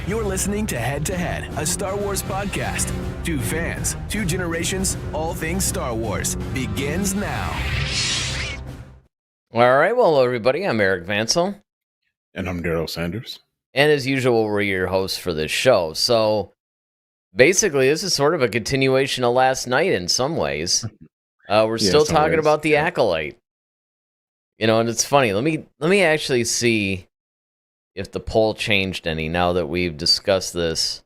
You're listening to Head, a Star Wars podcast. Two fans, two generations, all things Star Wars begins now. All right, well, hello, everybody. I'm Eric Vansel. And I'm Daryl Sanders. And as usual, we're your hosts for this show. So basically, this is sort of a continuation of last night in some ways. We're still talking about the Acolyte. You know, and it's funny. Let me actually see if the poll changed any now that we've discussed this.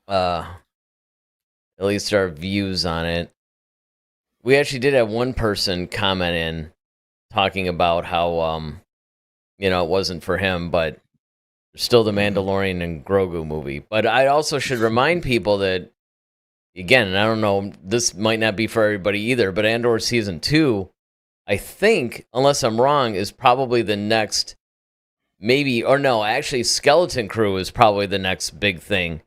At least our views on it. We actually did have one person comment in talking about how it wasn't for him, but still the Mandalorian and Grogu movie. But I also should remind people that, again, and I don't know, this might not be for everybody either, but Andor Season 2, I think, unless I'm wrong, is probably the next, actually Skeleton Crew is probably the next big thing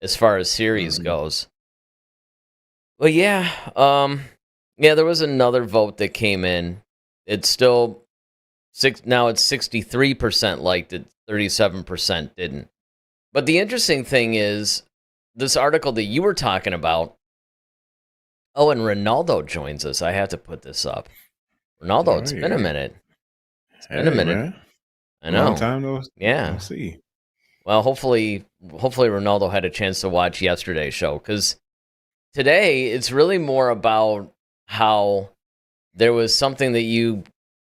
as far as series goes. But yeah, there was another vote that came in. It's still now it's 63% liked it, 37% didn't. But the interesting thing is this article that you were talking about. Oh, and Ronaldo joins us. I have to put this up. Ronaldo, it's been a minute. It's been a minute. Man. I know. Long time no. Yeah. We'll see. Well, hopefully Ronaldo had a chance to watch yesterday's show, because today it's really more about how there was something that you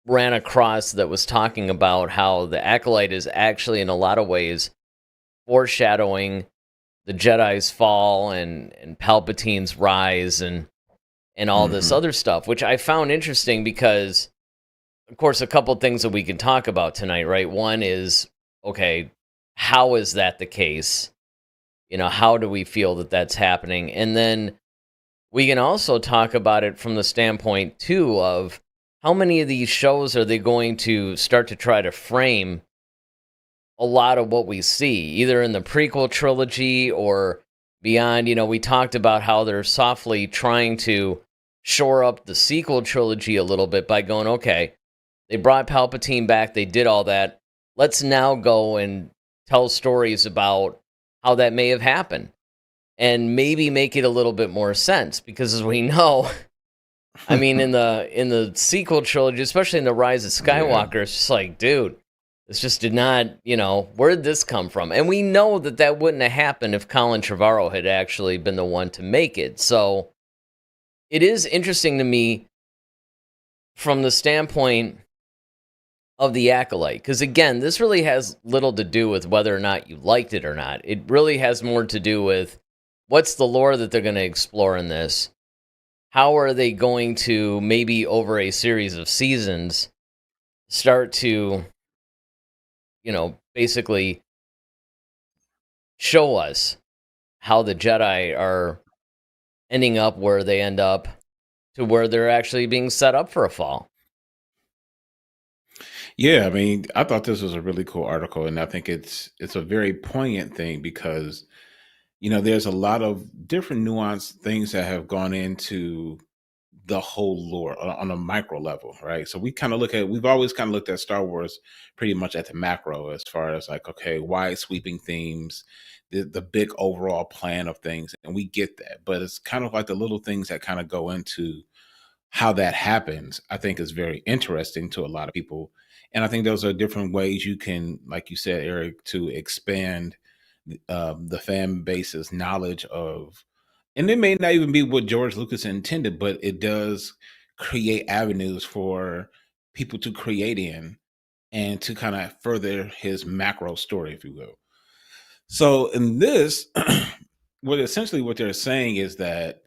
ran across that was talking about how the Acolyte is actually in a lot of ways foreshadowing the Jedi's fall and Palpatine's rise and all this other stuff, which I found interesting because, of course, a couple things that we can talk about tonight, right? One is, okay, how is that the case? You know, how do we feel that that's happening? And then we can also talk about it from the standpoint, too, of how many of these shows are they going to start to try to frame a lot of what we see, either in the prequel trilogy or beyond. You know, we talked about how they're softly trying to shore up the sequel trilogy a little bit by going, okay, they brought Palpatine back, they did all that. Let's now go and tell stories about how that may have happened and maybe make it a little bit more sense, because as we know, I mean, in the sequel trilogy, especially in the Rise of Skywalker, it's just like, dude, this just did not, where did this come from? And we know that wouldn't have happened if Colin Trevorrow had actually been the one to make it. So it is interesting to me from the standpoint of the Acolyte, because again, this really has little to do with whether or not you liked it or not. It really has more to do with what's the lore that they're going to explore in this. How are they going to, maybe over a series of seasons, start to, basically show us how the Jedi are ending up where they end up to where they're actually being set up for a fall. Yeah, I mean, I thought this was a really cool article, and I think it's a very poignant thing because, there's a lot of different nuanced things that have gone into the whole lore on a micro level, right? So we've always kind of looked at Star Wars pretty much at the macro, as far as like, okay, wide sweeping themes, the big overall plan of things, and we get that. But it's kind of like the little things that kind of go into how that happens, I think is very interesting to a lot of people. And I think those are different ways you can, like you said, Eric, to expand the fan base's knowledge of, and it may not even be what George Lucas intended, but it does create avenues for people to create in and to kind of further his macro story, if you will. So in this, what they're saying is that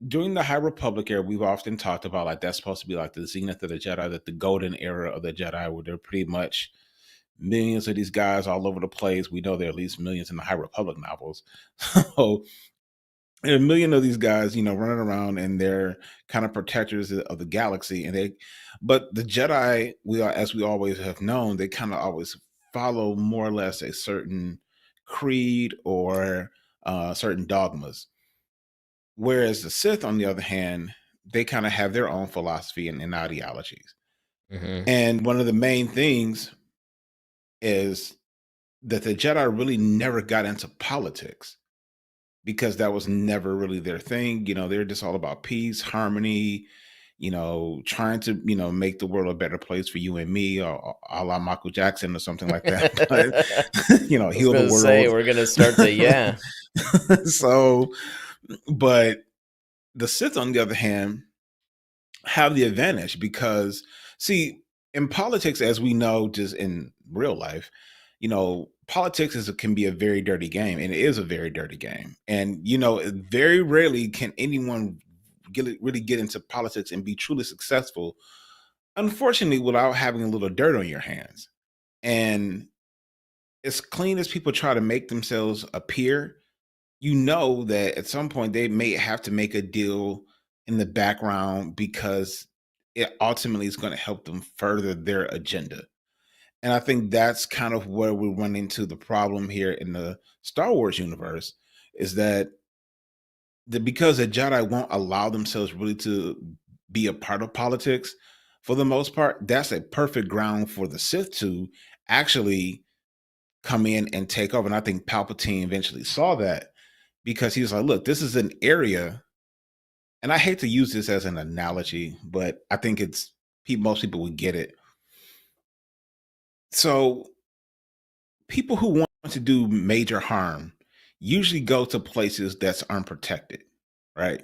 during the High Republic era, we've often talked about like that's supposed to be like the zenith of the Jedi, that the golden era of the Jedi, where they're pretty much millions of these guys all over the place. We know there are at least millions in the High Republic novels. So there are a million of these guys, running around, and they're kind of protectors of the galaxy. But the Jedi, as we always have known, they kind of always follow more or less a certain creed or certain dogmas. Whereas the Sith, on the other hand, they kind of have their own philosophy and ideologies. Mm-hmm. And one of the main things is that the Jedi really never got into politics because that was never really their thing. They're just all about peace, harmony, trying to, make the world a better place for you and me, or a la Michael Jackson or something like that. But, I was heal the gonna say world. we're gonna start the So, but the Sith, on the other hand, have the advantage because, see, in politics, as we know, just in real life, politics can be a very dirty game, and it is a very dirty game. And very rarely can anyone really get into politics and be truly successful, unfortunately, without having a little dirt on your hands. And as clean as people try to make themselves appear, that at some point they may have to make a deal in the background because it ultimately is going to help them further their agenda. And I think that's kind of where we run into the problem here in the Star Wars universe, is that because the Jedi won't allow themselves really to be a part of politics for the most part, that's a perfect ground for the Sith to actually come in and take over. And I think Palpatine eventually saw that, because he was like, look, this is an area, and I hate to use this as an analogy, but I think most people would get it. So people who want to do major harm usually go to places that's unprotected, right?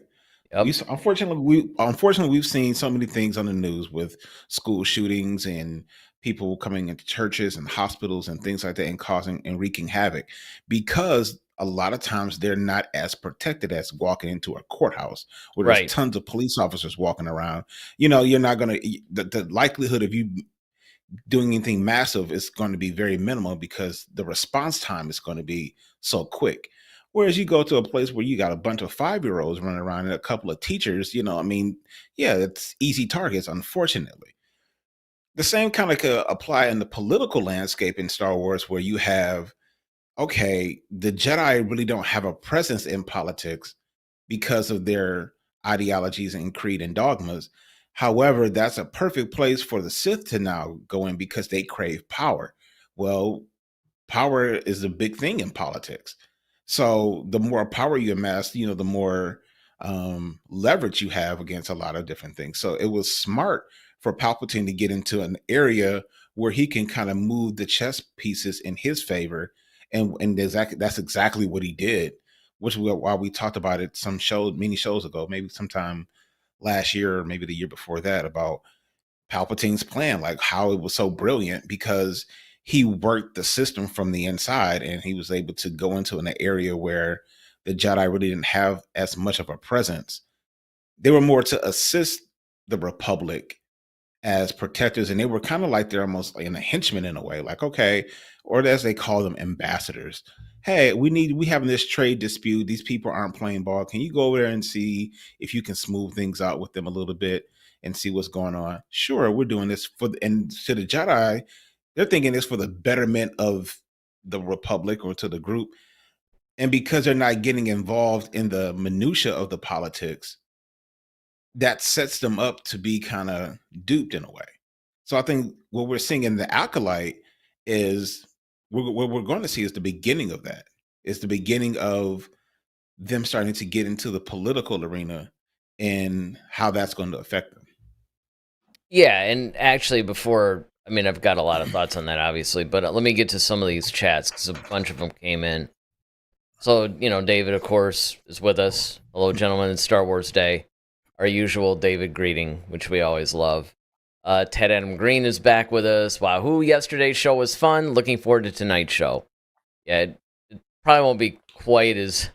Yep. Unfortunately we've seen so many things on the news with school shootings and people coming into churches and hospitals and things like that and causing and wreaking havoc, because a lot of times they're not as protected as walking into a courthouse where there's Right. tons of police officers walking around. You're not going to, the likelihood of you doing anything massive is going to be very minimal because the response time is going to be so quick. Whereas you go to a place where you got a bunch of 5-year-olds running around and a couple of teachers, it's easy targets, unfortunately. The same kind of could apply in the political landscape in Star Wars, where you have, okay, the Jedi really don't have a presence in politics because of their ideologies and creed and dogmas. However, that's a perfect place for the Sith to now go in because they crave power. Well, power is a big thing in politics. So the more power you amass, the more leverage you have against a lot of different things. So it was smart for Palpatine to get into an area where he can kind of move the chess pieces in his favor, and that's exactly what he did. Which why we talked about it many shows ago, maybe sometime last year or maybe the year before that, about Palpatine's plan, like how it was so brilliant because he worked the system from the inside, and he was able to go into an area where the Jedi really didn't have as much of a presence. They were more to assist the Republic as protectors, and they were kind of like they're almost like in a henchman in a way, like, okay, or as they call them, ambassadors. Hey, we having this trade dispute. These people aren't playing ball. Can you go over there and see if you can smooth things out with them a little bit and see what's going on? Sure, we're doing this and to the Jedi, they're thinking it's for the betterment of the Republic or to the group. And because they're not getting involved in the minutia of the politics, that sets them up to be kind of duped in a way. So I think what we're seeing in the Acolyte is what we're going to see is the beginning of that. It's the beginning of them starting to get into the political arena and how that's going to affect them. Yeah, and actually, I've got a lot of thoughts on that, obviously, but let me get to some of these chats because a bunch of them came in. So, David, of course, is with us. Hello, gentlemen, it's Star Wars Day. Our usual David greeting, which we always love. Ted Adam Green is back with us. Wahoo, yesterday's show was fun. Looking forward to tonight's show. Yeah, it probably won't be quite as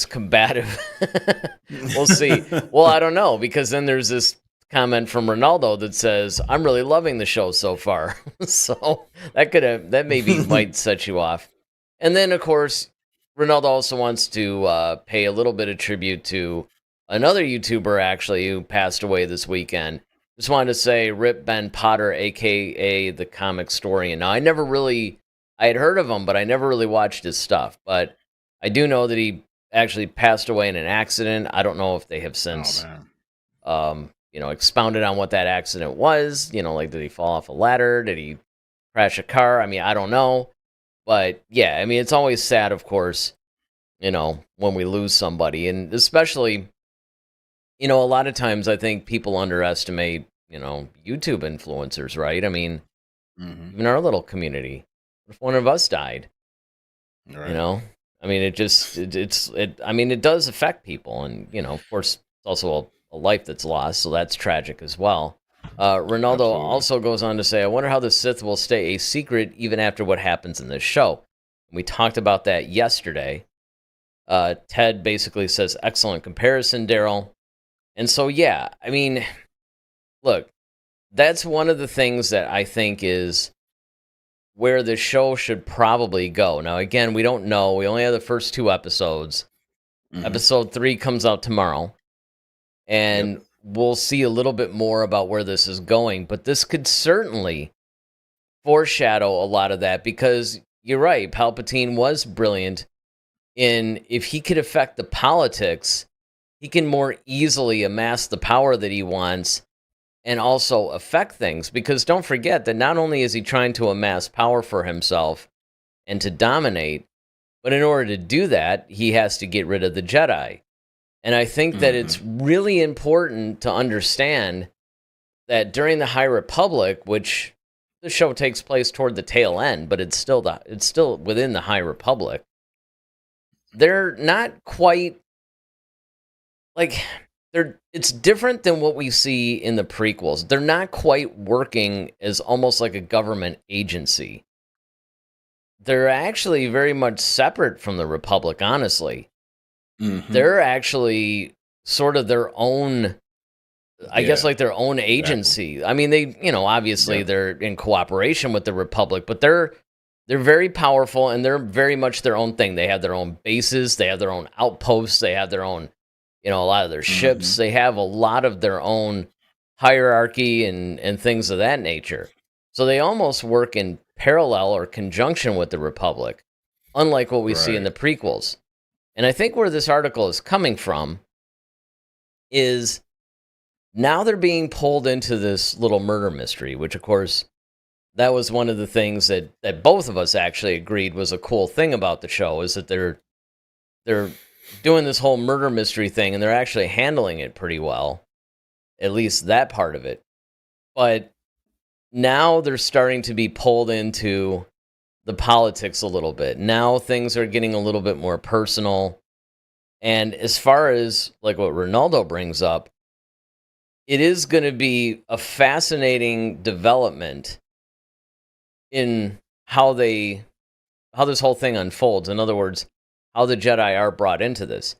combative. We'll see. Well, I don't know, because then there's this comment from Ronaldo that says, I'm really loving the show so far. So that maybe might set you off. And then, of course, Ronaldo also wants to pay a little bit of tribute to another YouTuber, actually, who passed away this weekend. Just wanted to say, Rip Ben Potter, a.k.a. The Comic Historian. Now, I had heard of him, but I never really watched his stuff. But I do know that he actually passed away in an accident. I don't know if they have since, expounded on what that accident was. Like, did he fall off a ladder? Did he crash a car? I mean, I don't know. But yeah, I mean, it's always sad, of course, when we lose somebody, and especially, a lot of times I think people underestimate, YouTube influencers, right? I mean, Hmm. even our little community. What if one of us died? You Right. know, I mean, it just it. I mean, it does affect people, and of course, it's also a life that's lost, so that's tragic as well. Ronaldo Absolutely. also goes on to say, "I wonder how the Sith will stay a secret even after what happens in this show." We talked about that yesterday. Ted basically says, "Excellent comparison, Daryl." And so, yeah, I mean, look, that's one of the things that I think is where the show should probably go. Now, again, we don't know. We only have the first two episodes. Hmm. Episode 3 comes out tomorrow, Yep. and we'll see a little bit more about where this is going. But this could certainly foreshadow a lot of that because you're right. Palpatine was brilliant in if he could affect the politics, he can more easily amass the power that he wants and also affect things. Because don't forget that not only is he trying to amass power for himself and to dominate, but in order to do that, he has to get rid of the Jedi. And I think that Hmm. it's really important to understand that during the High Republic, which the show takes place toward the tail end, but it's still within the High Republic. They're not quite like it's different than what we see in the prequels. They're not quite working as almost like a government agency. They're actually very much separate from the Republic, honestly. Hmm. They're actually sort of their own, I guess, Yeah. like their own Exactly. agency. I mean, they, obviously Yep. they're in cooperation with the Republic, but they're very powerful and they're very much their own thing. They have their own bases, they have their own outposts, they have their own, a lot of their ships. Hmm. They have a lot of their own hierarchy and things of that nature. So they almost work in parallel or conjunction with the Republic, unlike what we see in Right. the prequels. And I think where this article is coming from is now they're being pulled into this little murder mystery, which of course that was one of the things that both of us actually agreed was a cool thing about the show is that they're doing this whole murder mystery thing and they're actually handling it pretty well, at least that part of it. But now they're starting to be pulled into the politics a little bit. Now things are getting a little bit more personal. And as far as like what Ronaldo brings up, it is going to be a fascinating development in how this whole thing unfolds. In other words, how the Jedi are brought into this.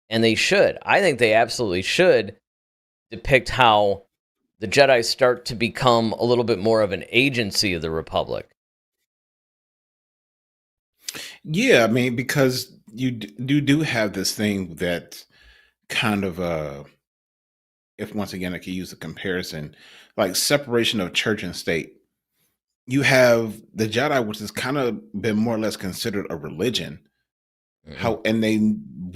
And they should. I think they absolutely should depict how the Jedi start to become a little bit more of an agency of the Republic. Yeah. I mean, because you do have this thing that kind of if once again I could use a comparison, like separation of church and state. You have the Jedi, which has kind of been more or less considered a religion. Mhm. How and they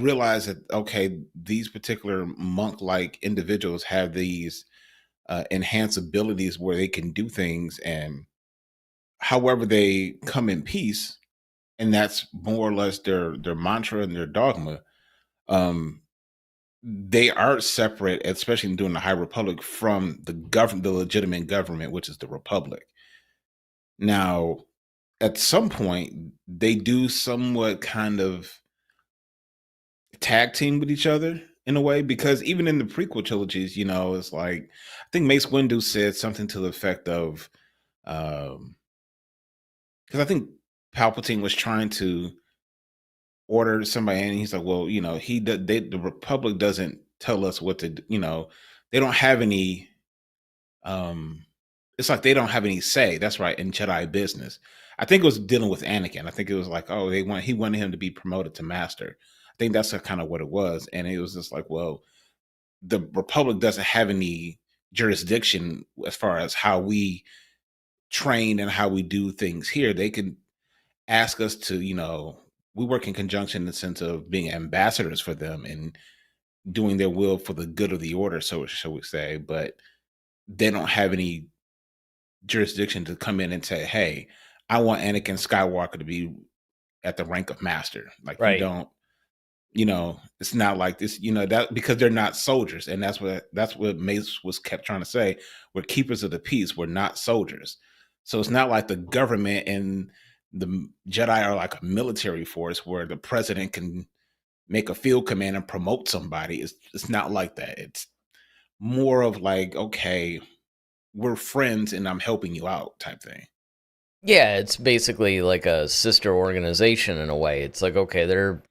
realize that okay, these particular monk-like individuals have these enhanced abilities where they can do things, and however they come in peace, and that's more or less their mantra and their dogma. Um, they are separate, especially during the High Republic, from the legitimate government, which is the Republic. Now, at some point, they do somewhat kind of tag team with each other in a way, because even in the prequel trilogies, it's like I think Mace Windu said something to the effect of, because I think Palpatine was trying to order somebody in, and he's like, well, the Republic doesn't tell us what to do, they don't have any um it's like they don't have any say. That's right, in Jedi business. I think it was dealing with Anakin. I think it was like, oh, he wanted him to be promoted to master. I think that's kind of what it was. And it was just like, well, the Republic doesn't have any jurisdiction as far as how we train and how we do things here. They can ask us to, we work in conjunction in the sense of being ambassadors for them and doing their will for the good of the order, so shall we say. But they don't have any jurisdiction to come in and say, hey, I want Anakin Skywalker to be at the rank of master. Like you Right. don't, it's not like this, that because they're not soldiers, and that's what Mace was kept trying to say. We're keepers of the peace. We're not soldiers. So it's not like the government and the Jedi are like a military force where the president can make a field command and promote somebody. It's not like that. It's more of like, okay, we're friends and I'm helping you out type thing. Yeah, it's basically like a sister organization in a way. It's like, okay, they're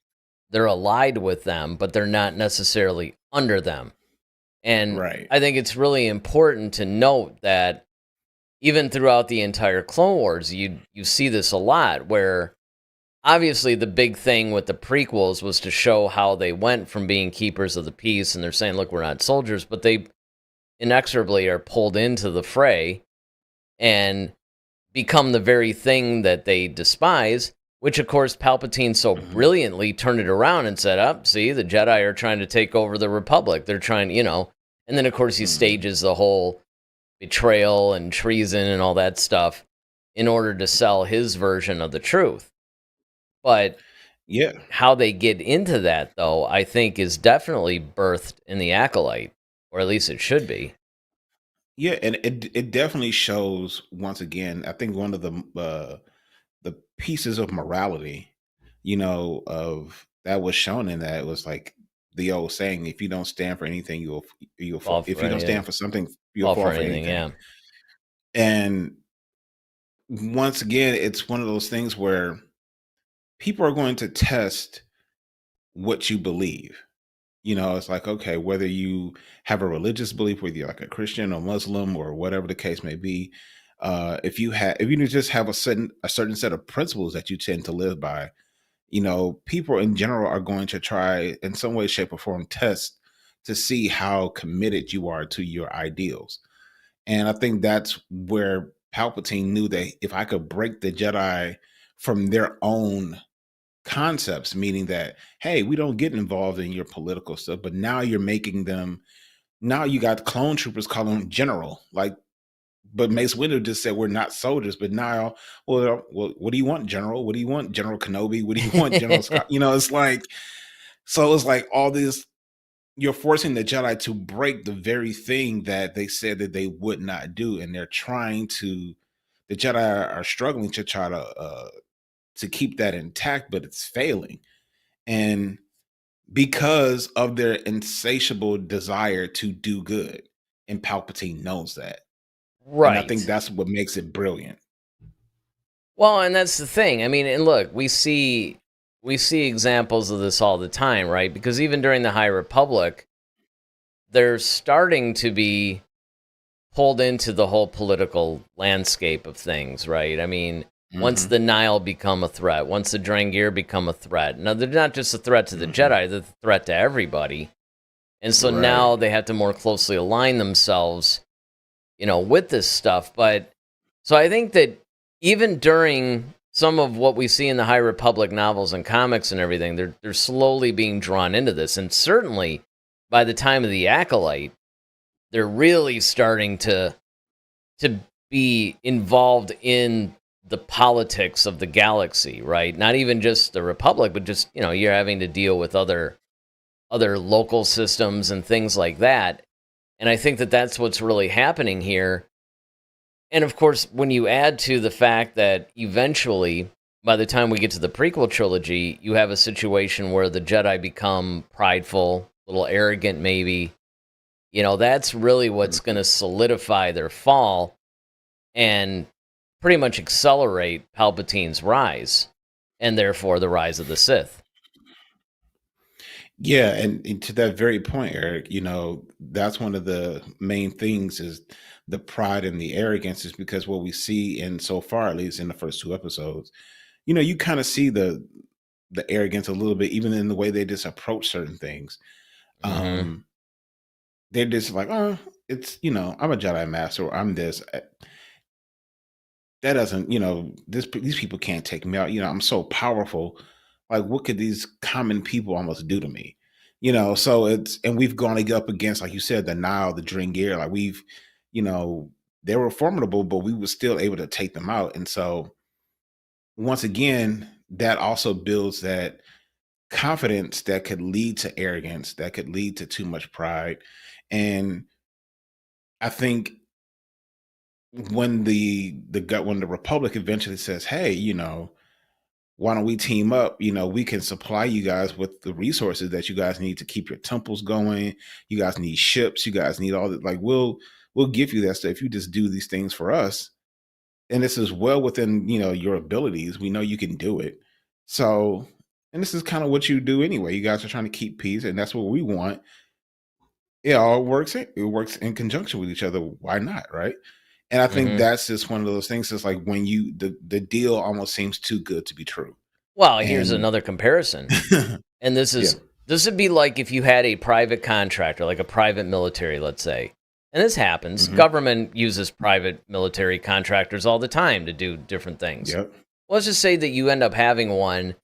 allied with them, but they're not necessarily under them. And Right. I think it's really important to note that even throughout the entire Clone Wars, you see this a lot where obviously the big thing with the prequels was to show how they went from being keepers of the peace and they're saying, look, we're not soldiers, but they inexorably are pulled into the fray and become the very thing that they despise, which of course Palpatine so brilliantly turned it around and said, up, see, the Jedi are trying to take over the Republic. They're trying, and then of course he stages the whole betrayal and treason and all that stuff in order to sell his version of the truth. But Yeah. how they get into that, though, I think is definitely birthed in the Acolyte, or at least it should be. Yeah, and it definitely shows once again. I think one of the pieces of morality, of that was shown in that was like the old saying: if you don't stand for anything, you'll Fall fall. If you don't yeah. stand for something, you'll fall for anything. Yeah. And once again, it's one of those things where people are going to test what you believe. It's like, okay, whether you have a religious belief, whether you're like a Christian or Muslim or whatever the case may be, if you just have a certain set of principles that you tend to live by, people in general are going to try in some way, shape, or form test to see how committed you are to your ideals. And I think that's where Palpatine knew that if I could break the Jedi from their own concepts, meaning that, hey, we don't get involved in your political stuff, but now you're making them, now you got clone troopers calling them general. Like, but Mace Windu just said we're not soldiers, but now, well, what do you want, General? What do you want, General Kenobi? What do you want, General Scott? It's like, so it's like all this, you're forcing the Jedi to break the very thing that they said that they would not do. And they're trying to, the Jedi are struggling to try to keep that intact, but it's failing. And because of their insatiable desire to do good. And Palpatine knows that. And I think Right. that's what makes it brilliant. Well, and that's the thing. I mean, and look, we see examples of this all the time, right? Because even during the High Republic, they're starting to be pulled into the whole political landscape of things, right? I mean, once the Nile become a threat, once the Drangir become a threat. Now, they're not just a threat to the Jedi, they're a threat to everybody. And so now Right. they have to more closely align themselves, with this stuff. But so I think that even during some of what we see in the High Republic novels and comics and everything, they're slowly being drawn into this. And certainly by the time of the Acolyte, they're really starting to be involved in the politics of the galaxy, right? Not even just the Republic, but just, you're having to deal with other local systems and things like that. And I think that that's what's really happening here. And of course, when you add to the fact that eventually, by the time we get to the prequel trilogy, you have a situation where the Jedi become prideful, a little arrogant, maybe. That's really what's going to solidify their fall and pretty much accelerate Palpatine's rise, and therefore the rise of the Sith. Yeah, and to that very point, Eric, that's one of the main things is the pride and the arrogance is because what we see in so far, at least in the first two episodes, you kind of see the arrogance a little bit, even in the way they just approach certain things. Mm-hmm. They're just like, oh, it's, I'm a Jedi Master, or I'm this. That doesn't, these people can't take me out. I'm so powerful. Like, what could these common people almost do to me? So and we've gone up against, like you said, the Nile, the Drangir. Like you know, they were formidable, but we were still able to take them out. And so once again, that also builds that confidence that could lead to arrogance, that could lead to too much pride. And I think when the Republic eventually says, "Hey, why don't we team up? We can supply you guys with the resources that you guys need to keep your temples going. You guys need ships. You guys need all that. Like we'll give you that stuff if you just do these things for us. And this is well within your abilities. We know you can do it. So, and this is kind of what you do anyway. You guys are trying to keep peace, and that's what we want. It all works. It works in conjunction with each other. Why not, right? And I think Hmm. that's just one of those things. It's like when the deal almost seems too good to be true. Well, here's And another comparison. And yeah. this would be like if you had a private contractor, like a private military, let's say. And this happens. Hmm. Government uses private military contractors all the time to do different things. Yep. Let's just say that you end up having one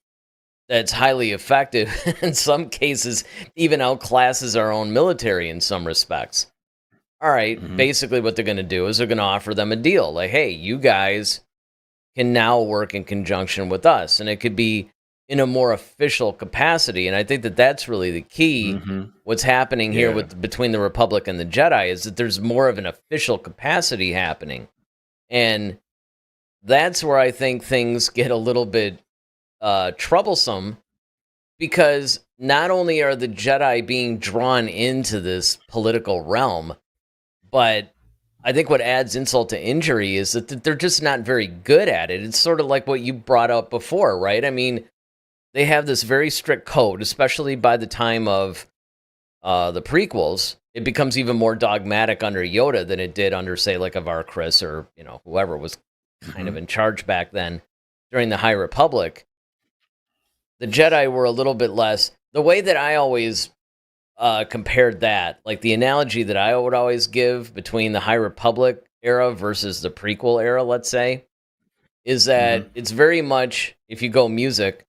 that's highly effective, in some cases even outclasses our own military in some respects. All right, Hmm. basically what they're going to do is they're going to offer them a deal. Like, hey, you guys can now work in conjunction with us. And it could be in a more official capacity. And I think that that's really the key. Hmm. What's happening here Yeah. with between the Republic and the Jedi is that there's more of an official capacity happening. And that's where I think things get a little bit troublesome, because not only are the Jedi being drawn into this political realm, but I think what adds insult to injury is that they're just not very good at it. It's sort of like what you brought up before, right? I mean, they have this very strict code, especially by the time of the prequels. It becomes even more dogmatic under Yoda than it did under, say, like a Chris or whoever was kind of Hmm. in charge back then during the High Republic. The Jedi were a little bit less. The way that I always compared that, like the analogy that I would always give between the High Republic era versus the prequel era, let's say, is that Hmm. it's very much, if you go music,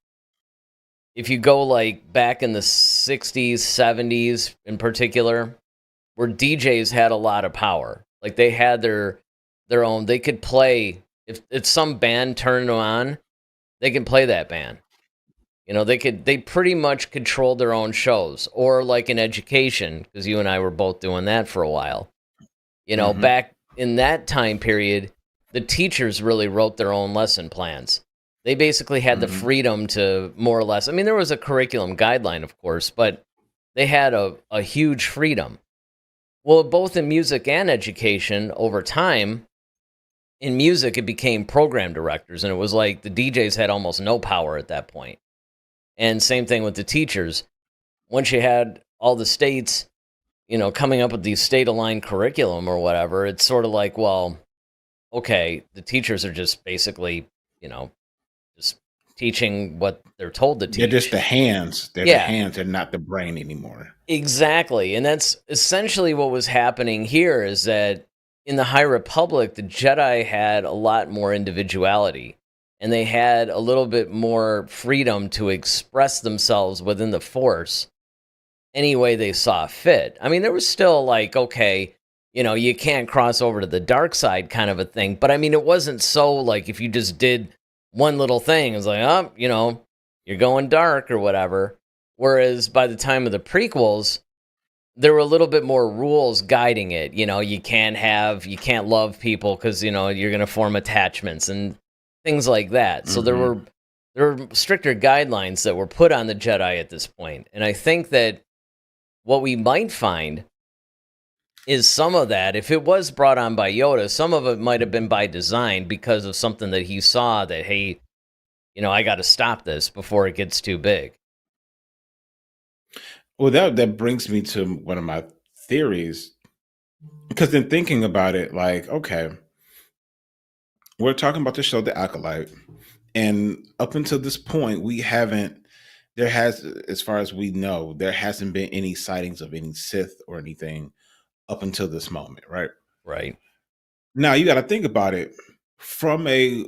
if you go like back in the 60s, 70s in particular, where DJs had a lot of power. Like they had their own, they could play, if some band turned them on, they can play that band. They pretty much controlled their own shows, or like in education, because you and I were both doing that for a while. Hmm. Back in that time period, the teachers really wrote their own lesson plans. They basically had the Hmm. freedom to more or less, I mean, there was a curriculum guideline, of course, but they had a huge freedom. Well, both in music and education, over time, in music, it became program directors, and it was like the DJs had almost no power at that point. And same thing with the teachers. Once you had all the states, coming up with these state aligned curriculum or whatever, it's sort of like, well, okay, the teachers are just basically, just teaching what they're told to They're just the teach. hands. They're the Yeah, hands. They're not the brain anymore. exactly. And that's essentially what was happening here, is that in the High Republic, the Jedi had a lot more individuality, and they had a little bit more freedom to express themselves within the Force any way they saw fit. I mean, there was still like, okay, you can't cross over to the dark side kind of a thing. But I mean, it wasn't so like if you just did one little thing, it's like, oh, you're going dark or whatever. Whereas by the time of the prequels, there were a little bit more rules guiding it. You can't love people because, you're going to form attachments and things like that. So there Hmm. were there were stricter guidelines that were put on the Jedi at this point. And I think that what we might find is some of that, if it was brought on by Yoda, some of it might have been by design because of something that he saw that, hey, I got to stop this before it gets too big. Well, that brings me to one of my theories. Because in thinking about it, like, okay, we're talking about the show The Acolyte, and up until this point, we haven't. There has, as far as we know, there hasn't been any sightings of any Sith or anything up until this moment, right? Right. Now you got to think about it from a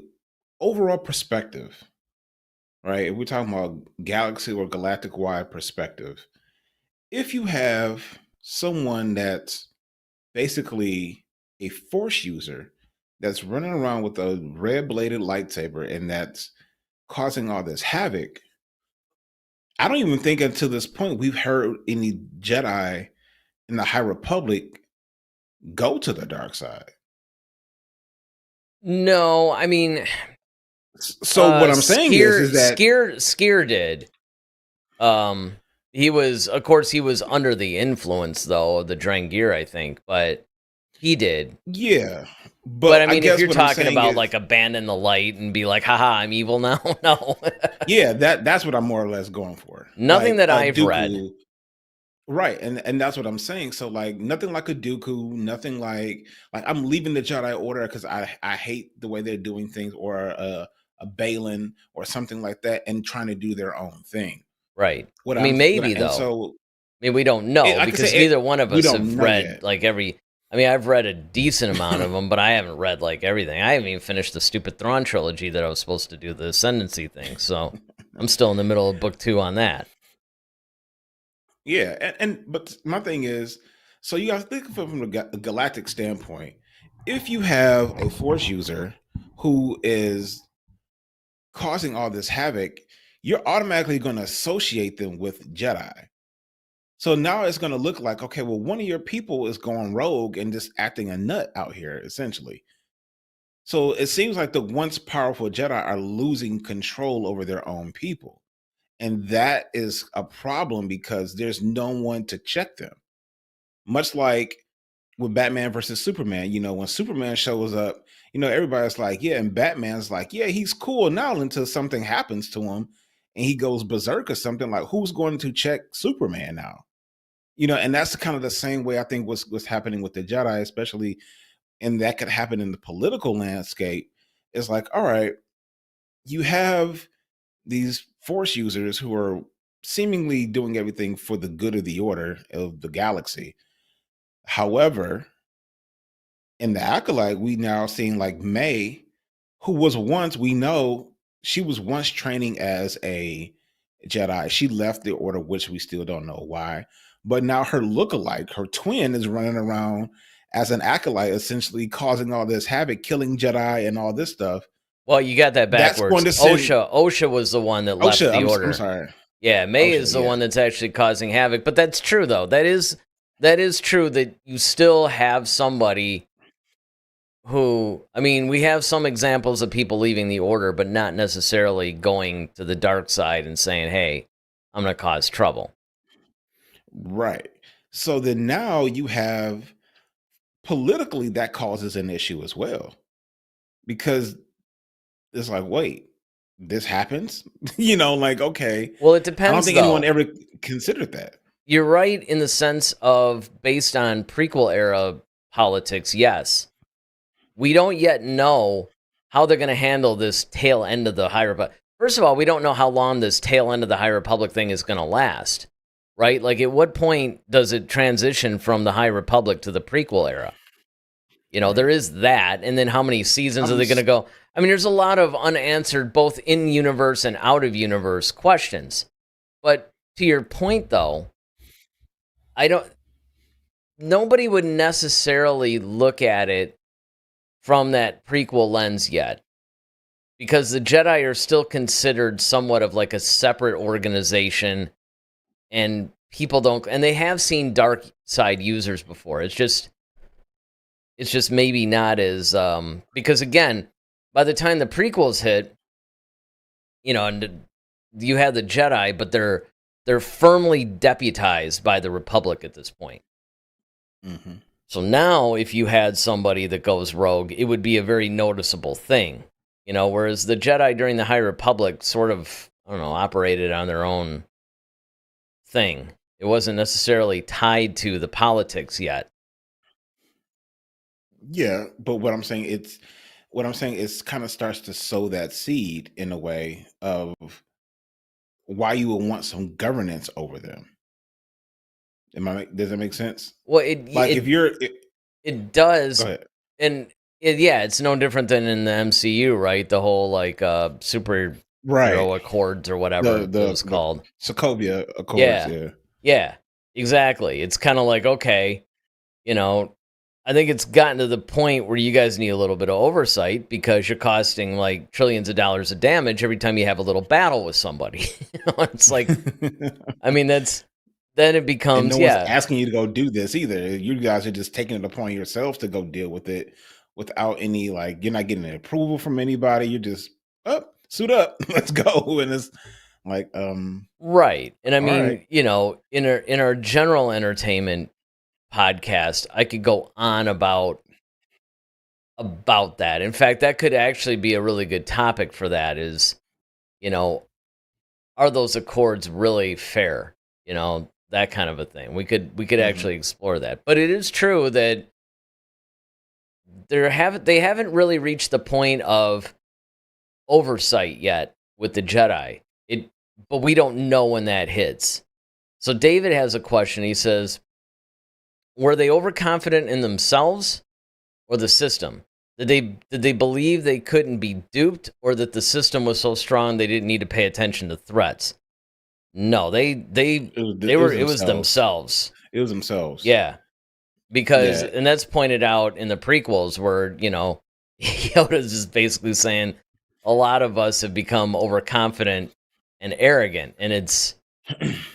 overall perspective, right? If we're talking about galaxy or galactic wide perspective, if you have someone that's basically a force user that's running around with a red bladed lightsaber and that's causing all this havoc, I don't even think until this point we've heard any Jedi in the High Republic go to the dark side. No, I mean, So what I'm saying is that Skier did. He was, of course, he was under the influence though of the Drangir, I think, but he did. yeah, But I but I mean, if guess you're what I'm talking saying about is, like abandon the light and be like, haha, I'm evil now, no, yeah, that's what I'm more or less going for. nothing Like that a I've read. Dooku, right? And that's what I'm saying. So like nothing like a Dooku, nothing like I'm leaving the Jedi Order because I hate the way they're doing things, or a Balin or something like that, and trying to do their own thing. Right. What I mean, I'm maybe and though. so I mean, we don't know like I because said, neither one of we us don't have know read yet. like every. I mean, I've read a decent amount of them, but I haven't read like everything. I haven't even finished the stupid Thrawn trilogy that I was supposed to do, the Ascendancy thing. So I'm still in the middle of book 2 on that. Yeah, but my thing is, so you guys think from a galactic standpoint, if you have a Force user who is causing all this havoc, you're automatically going to associate them with Jedi. So now it's going to look like, okay, well, one of your people is going rogue and just acting a nut out here, essentially. So it seems like the once powerful Jedi are losing control over their own people. And that is a problem because there's no one to check them. Much like with Batman versus Superman, when Superman shows up, everybody's like, yeah, and Batman's like, yeah, he's cool now until something happens to him and he goes berserk or something. Like, who's going to check Superman now? And that's kind of the same way I think what's happening with the Jedi, especially, and that could happen in the political landscape. It's like, all right, you have these Force users who are seemingly doing everything for the good of the order of the galaxy. However, in the Acolyte, we now seeing like May, who was once, we know she was once training as a Jedi. She left the order, which we still don't know why. But now her lookalike, her twin, is running around as an Acolyte, essentially causing all this havoc, killing Jedi and all this stuff. Well, you got that That's backwards. going to send OSHA was the one that left OSHA. the I'm order. sorry. Yeah, May OSHA, is the yeah. one that's actually causing havoc. But that's true, though. That is true that you still have somebody who, I mean, we have some examples of people leaving the order, but not necessarily going to the dark side and saying, hey, I'm going to cause trouble. Right. So then now you have politically that causes an issue as well. Because it's like, wait, this happens? Like, okay. Well, it depends, I don't think anyone ever considered that. You're right in the sense of based on prequel era politics, yes. We don't yet know how they're going to handle this tail end of the High Republic. First of all, we don't know how long this tail end of the High Republic thing is going to last, right? Like, at what point does it transition from the High Republic to the prequel era? There is that. And then how many seasons are they going to go? I mean, there's a lot of unanswered, both in-universe and out-of-universe questions. But to your point, though, nobody would necessarily look at it from that prequel lens yet, because the Jedi are still considered somewhat of like a separate organization, and people don't, and they have seen dark side users before. It's just maybe not as because again, by the time the prequels hit, and you have the Jedi, but they're firmly deputized by the Republic at this point. Mm-hmm. So now, if you had somebody that goes rogue, it would be a very noticeable thing, whereas the Jedi during the High Republic sort of, I don't know, operated on their own thing. It wasn't necessarily tied to the politics yet. Yeah, but what I'm saying is kind of starts to sow that seed in a way of why you would want some governance over them. Does that make sense? Well, It does. Go ahead. And it's no different than in the MCU, right? The whole like super hero accords or whatever it was called. Sokovia Accords, Yeah, exactly. It's kind of like, okay, I think it's gotten to the point where you guys need a little bit of oversight because you're costing like trillions of dollars of damage every time you have a little battle with somebody. It's like, I mean, then it And becomes, no one's yeah, asking you to go do this either. You guys are just taking it upon yourselves to go deal with it without any like you're not getting an approval from anybody. You're just suit up, let's go. And it's like, right. And I all right. mean, in our general entertainment podcast, I could go on about that. In fact, that could actually be a really good topic for that is, you know, are those accords really fair? That kind of a thing. We could Mhm. actually explore that. But it is true that they haven't really reached the point of oversight yet with the Jedi. But we don't know when that hits. So David has a question. He says, "Were they overconfident in themselves or the system? Did they believe they couldn't be duped, or that the system was so strong they didn't need to pay attention to threats?" No, It was it was themselves. themselves. It was themselves. Yeah, because Yeah. and that's pointed out in the prequels where Yoda's just basically saying a lot of us have become overconfident and arrogant, and it's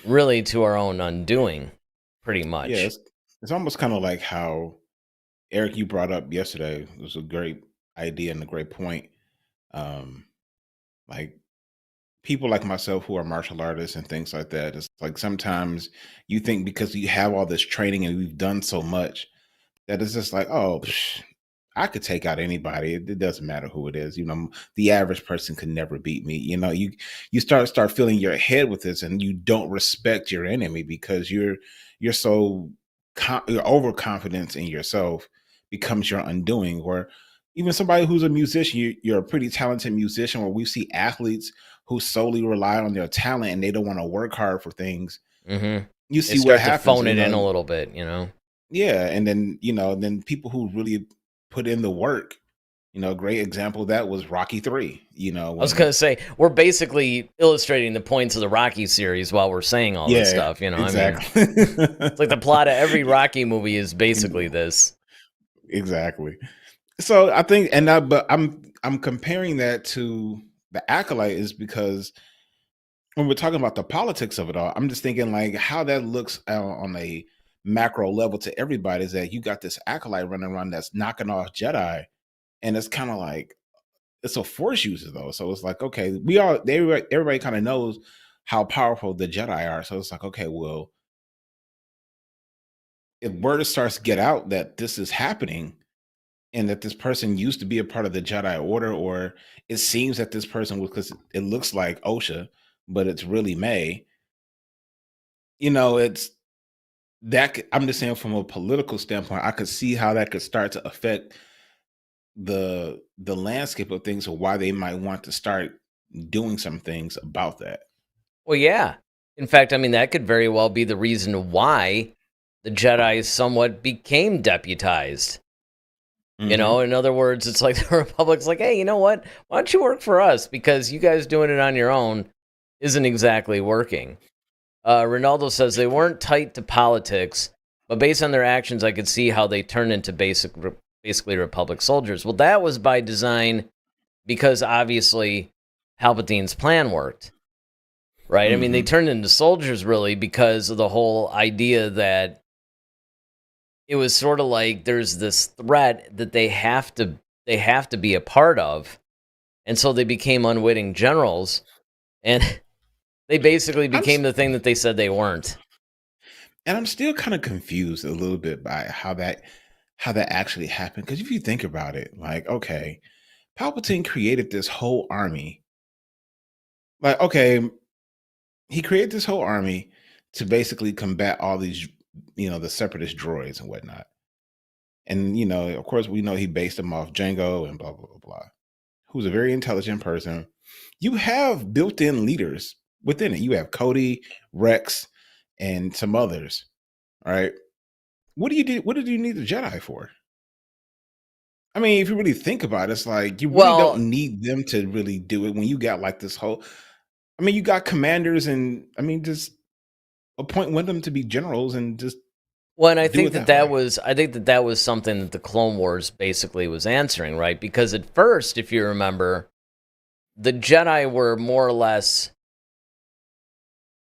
really to our own undoing, pretty Yeah, much. it's almost kind of like how Eric you brought up yesterday. It was a great idea and a great point. Um, like people like myself who are martial artists and things like that. It's like sometimes you think because you have all this training and we've done so much that it's just like, oh, I could take out anybody. It doesn't matter who it is. The average person could never beat me. You start filling your head with this, and you don't respect your enemy because you're so your overconfidence in yourself becomes your undoing. Or even somebody who's a musician, you're a pretty talented musician. Where we see athletes who solely rely on their talent and they don't want to work hard for things. hmm You They see what start to happens. phone it in a little bit. Yeah, and then then people who really put in the work. A great example of that was Rocky 3. I was When gonna say we're basically illustrating the points of the Rocky series while we're saying all this yeah, stuff. I mean, exactly. it's like the plot of every Rocky movie is basically this. Exactly. So I think, but I'm comparing that to the Acolyte is because when we're talking about the politics of it all, I'm just thinking like how that looks on a macro level to everybody is that you got this Acolyte running around that's knocking off Jedi, and it's kind of like it's a force user though. So it's like, okay, everybody kind of knows how powerful the Jedi are. So it's like, okay, well, if word starts to get out that this is happening and that this person used to be a part of the Jedi Order, or it seems that this person was because it looks like Osha, but it's really May. It's I'm just saying from a political standpoint, I could see how that could start to affect the landscape of things or why they might want to start doing some things about that. Well, yeah. In fact, I mean that could very well be the reason why the Jedi somewhat became deputized. Hmm. In other words, it's like the Republic's like, hey, you know what? Why don't you work for us? Because you guys doing it on your own isn't exactly working. Ronaldo says they weren't tight to politics, but based on their actions, I could see how they turned into basically Republic soldiers. Well, that was by design because obviously Palpatine's plan worked, right? I mean, they Hmm. turned into soldiers really because of the whole idea that it was sort of like there's this threat that they have to be a part of, and so they became unwitting generals, and they basically I'm became the thing that they said they weren't. and I'm still kind of confused a little bit by how that actually happened. Because if you think about it, like, okay, Palpatine created this whole army. Like, okay, he created this whole army to basically combat all these, the separatist droids and whatnot. And of course, we know he based them off Django and blah blah blah blah. Who's a very intelligent person. You have built-in leaders within it. You have Cody, Rex, and some others. All right. What do you do? What did you need the Jedi for? I mean, if you really think about it, it's like you really Well, don't need them to really do it when you got like this whole. I mean, you got commanders, and I mean, just appoint one of them to be generals, and just Well, and I Do think it that that way. was something that the Clone Wars basically was answering, right? Because at first, if you remember, the Jedi were more or less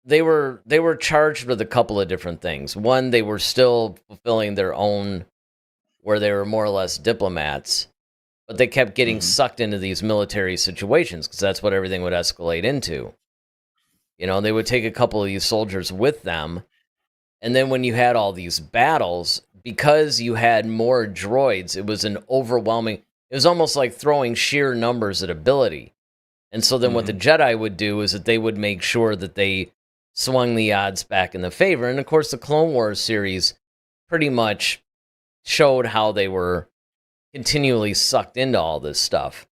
they were charged with a couple of different things. One, they were still fulfilling their own, where they were more or less diplomats, but they kept getting Hmm. sucked into these military situations because that's what everything would escalate into. They would take a couple of these soldiers with them, and then when you had all these battles, because you had more droids, it was an overwhelming. It was almost like throwing sheer numbers at ability. And so then what the Hmm. Jedi would do is that they would make sure that they swung the odds back in the favor. And of course, the Clone Wars series pretty much showed how they were continually sucked into all this stuff.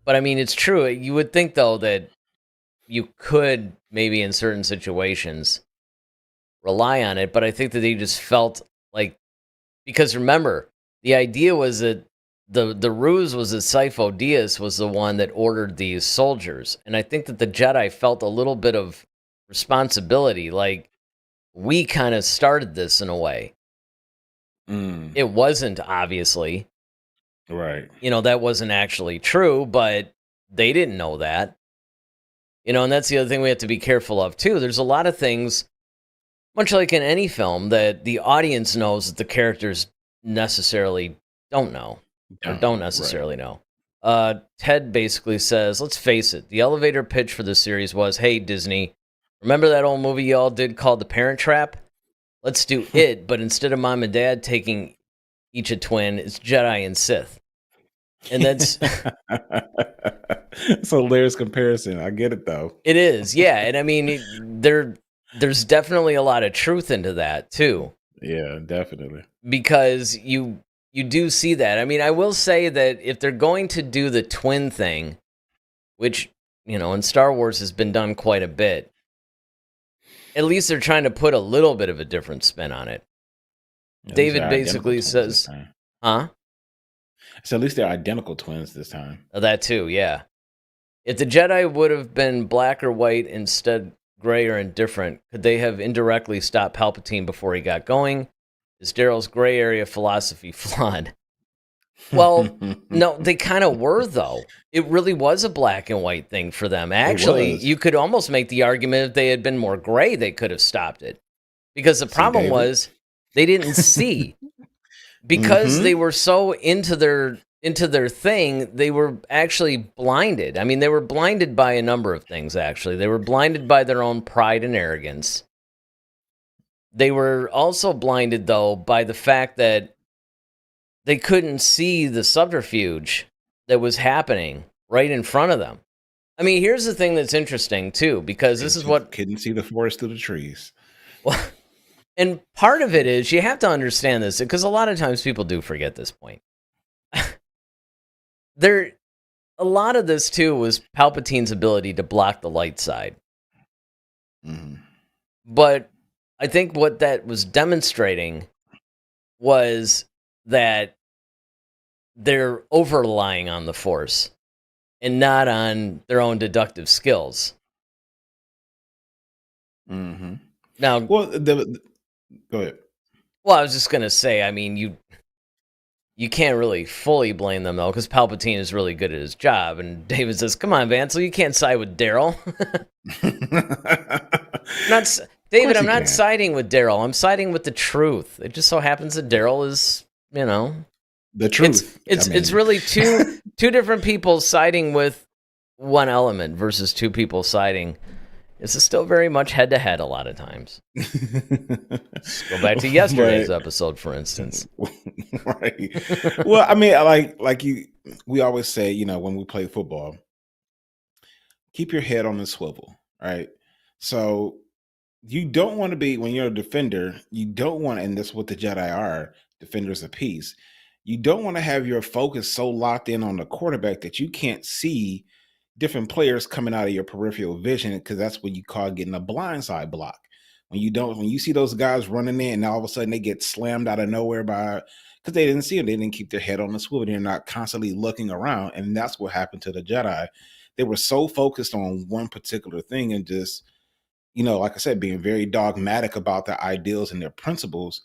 But I mean, it's true. You would think, though, that you could maybe in certain situations rely on it. But I think that they just felt like, because remember, the idea was that the ruse was that Sifo Dyas was the one that ordered these soldiers, and I think that the Jedi felt a little bit of responsibility, like we kind of started this in a way. Mm. It wasn't, obviously, Right. that wasn't actually true, but they didn't know that, and that's the other thing we have to be careful of too. There's a lot of things, much like in any film, that the audience knows that the characters necessarily don't know. Or don't Right. necessarily know. Ted basically says, let's face it, the elevator pitch for this series was, hey, Disney, remember that old movie y'all did called The Parent Trap? Let's do it, but instead of mom and dad taking each a twin, it's Jedi and Sith. And that's, It's a hilarious comparison. I get it though. it is, yeah. And I mean, there's definitely a lot of truth into that, too. Yeah, definitely. Because you do see that. I mean, I will say that if they're going to do the twin thing, which, in Star Wars has been done quite a bit, at least they're trying to put a little bit of a different spin on it. At least they're David identical basically twins this says, time. huh? So at least they're identical twins this time. That too, yeah. If the Jedi would have been black or white instead gray or indifferent, could they have indirectly stopped Palpatine before he got going? Is Daryl's gray area philosophy flawed? Well, no, they kind of were, though. It really was a black and white thing for them. It Actually, was. you could almost make the argument if they had been more gray, they could have stopped it. Because the See, problem David? was they didn't see. Because Hmm. they were so into their thing, they were actually blinded. I mean, they were blinded by a number of things, actually. They were blinded by their own pride and arrogance. They were also blinded, though, by the fact that they couldn't see the subterfuge that was happening right in front of them. I mean, here's the thing that's interesting, too, because this is what, Couldn't see the forest through the trees. well, and part of it is you have to understand this, because a lot of times people do forget this point. A lot of this, too, was Palpatine's ability to block the light side. Hmm. But I think what that was demonstrating was that they're over-relying on the Force and not on their own deductive skills. Hmm. Now, Well, go ahead. I was just going to say, I mean, you can't really fully blame them, though, because Palpatine is really good at his job. And David says, come on, Vansel, you can't side with Daryl. David, I'm not siding with Daryl. I'm siding with the truth. It just so happens that Daryl is, The truth. It's really two different people siding with one element versus two people siding. This is still very much head to head a lot of times. Let's go back to yesterday's episode, for instance. Right. Well, I mean, we always say, when we play football, keep your head on the swivel, right? So you don't want to be, when you're a defender, you don't want, and that's what the Jedi are, defenders of peace. You don't want to have your focus so locked in on the quarterback that you can't see different players coming out of your peripheral vision, because that's what you call getting a blindside block. When you see those guys running in and all of a sudden they get slammed out of nowhere because they didn't see them. They didn't keep their head on the swivel. They're not constantly looking around. And that's what happened to the Jedi. They were so focused on one particular thing and just, like I said, being very dogmatic about their ideals and their principles,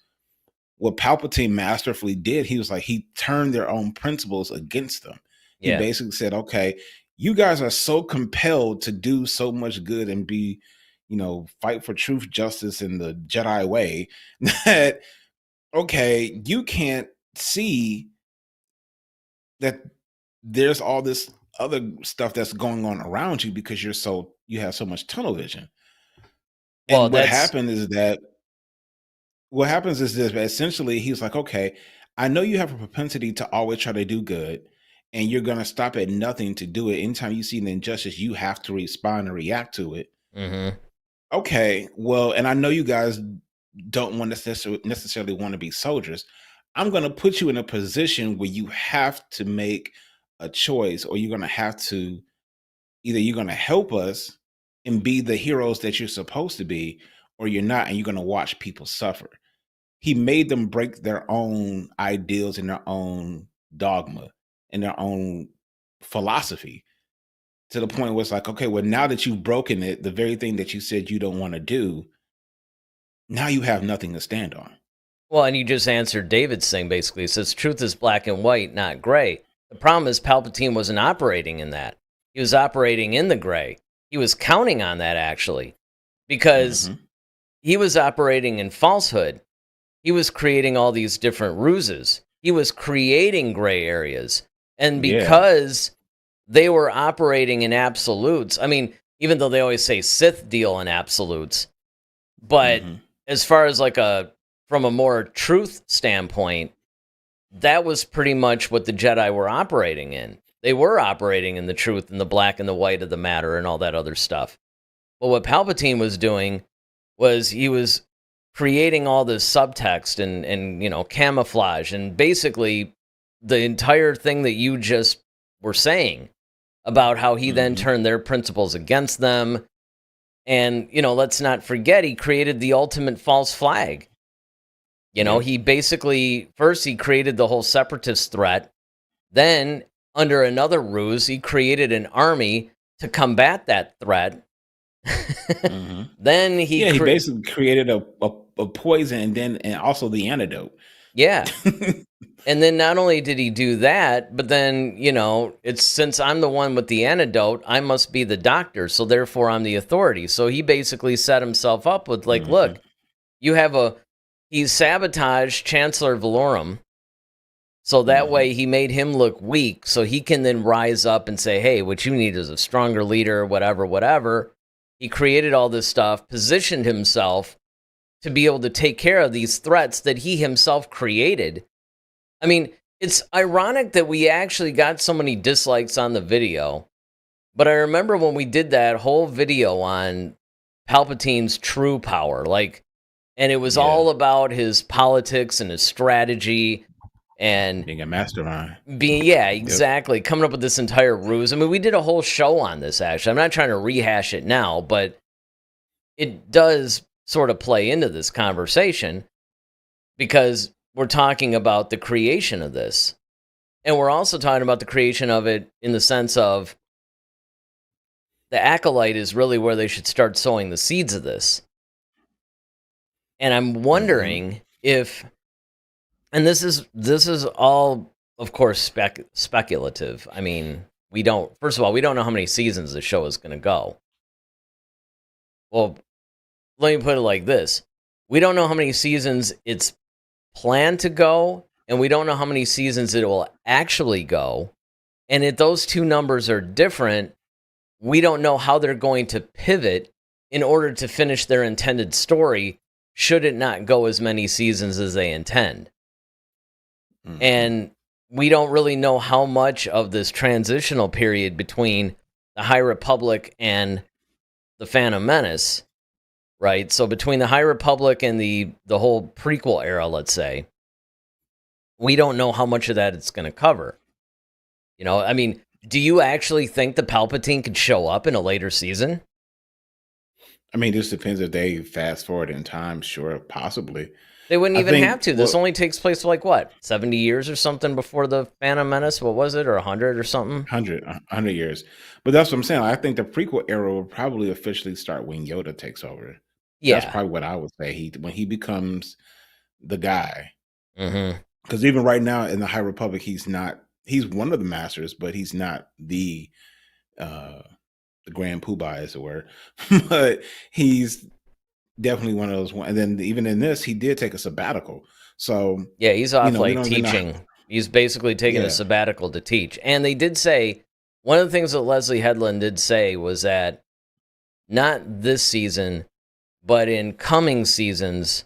what Palpatine masterfully did, he was like, he turned their own principles against them. He Yeah. basically said, okay, you guys are so compelled to do so much good and be, fight for truth, justice, in the Jedi way that, okay, you can't see that there's all this other stuff that's going on around you because you have so much tunnel vision. Well, And what happens is this: essentially, he's like, okay, I know you have a propensity to always try to do good, and you're gonna stop at nothing to do it. Anytime you see an injustice, you have to respond and react to it. mm-hmm. Okay, well, and I know you guys don't want to necessarily want to be soldiers. I'm gonna put you in a position where you have to make a choice, or you're gonna have to either you're gonna help us and be the heroes that you're supposed to be, or you're not, and you're gonna watch people suffer. He made them break their own ideals and their own dogma and their own philosophy, to the point where it's like, okay, well, now that you've broken it, the very thing that you said you don't want to do, now you have nothing to stand on. Well, and you just answered David's thing, basically. It says truth is black and white, not gray. The problem is Palpatine wasn't operating in that. He was operating in the gray. He was counting on that, actually, because he was operating in falsehood. He was creating all these different ruses. He was creating gray areas. And because they were operating in absolutes, I mean, even though they always say Sith deal in absolutes, but as far as from a more truth standpoint, that was pretty much what the Jedi were operating in. They were operating in the truth and the black and the white of the matter and all that other stuff. But what Palpatine was doing was he was creating all this subtext and camouflage, and basically the entire thing that you just were saying about how he then turned their principles against them. And, let's not forget, he created the ultimate false flag. He basically, first he created the whole separatist threat. Then, under another ruse, he created an army to combat that threat. Then he basically created a poison and also the antidote. Yeah. And then not only did he do that, but then, it's since I'm the one with the antidote, I must be the doctor, so therefore I'm the authority. So he basically set himself up with look, he sabotaged Chancellor Valorum, so that way he made him look weak, so he can then rise up and say, hey, what you need is a stronger leader, whatever. He created all this stuff, positioned himself to be able to take care of these threats that he himself created. I mean, it's ironic that we actually got so many dislikes on the video, but I remember when we did that whole video on Palpatine's true power, and it was all about his politics and his strategy and being a mastermind. Exactly. Coming up with this entire ruse. I mean, we did a whole show on this, actually. I'm not trying to rehash it now, but it does sort of play into this conversation because we're talking about the creation of this. And we're also talking about the creation of it in the sense of the Acolyte is really where they should start sowing the seeds of this. And I'm wondering if, and this is all, of course, speculative. I mean, first of all, we don't know how many seasons the show is going to go. Well, let me put it like this. We don't know how many seasons it's planned to go, and we don't know how many seasons it will actually go. And if those two numbers are different, we don't know how they're going to pivot in order to finish their intended story, should it not go as many seasons as they intend. And we don't really know how much of this transitional period between the High Republic and the Phantom Menace, right? So between the High Republic and the whole prequel era, let's say, we don't know how much of that it's going to cover. I mean, do you actually think the Palpatine could show up in a later season? I mean, this depends if they fast forward in time. Sure, possibly. They wouldn't even have to. This only takes place 70 years or something before the Phantom Menace? What was it? Or 100 or something? 100 years. But that's what I'm saying. I think the prequel era will probably officially start when Yoda takes over. Yeah. That's probably what I would say. When he becomes the guy. Mm-hmm. Because even right now in the High Republic, he's not. He's one of the masters, but he's not uh, the Grand Poobah, as it were. But he's definitely one of those one. And then even in this, he did take a sabbatical. So Yeah, he's off we like don't even know. teaching. He's basically taking a Yeah, sabbatical to teach. And they did say one of the things that Leslie Headland did say was that not this season, but in coming seasons,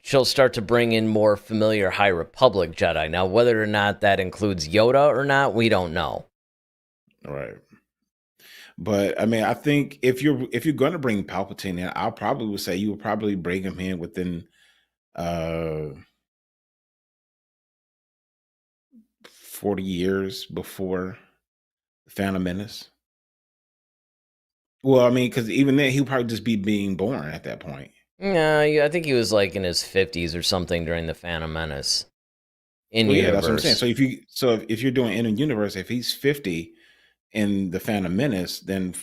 she'll start to bring in more familiar High Republic Jedi. Now, whether or not that includes Yoda or not, we don't know. right. But I mean, I think if you're going to bring Palpatine in, I'll probably would say you would probably bring him in within uh 40 years before the Phantom Menace. Well, I mean, because even then he'll probably just be being born at that point. Yeah, I think he was like in his 50s or something during the Phantom Menace in Well, yeah, that's what I'm saying. universe. So if you're doing in universe, if he's 50 in the Phantom Menace, then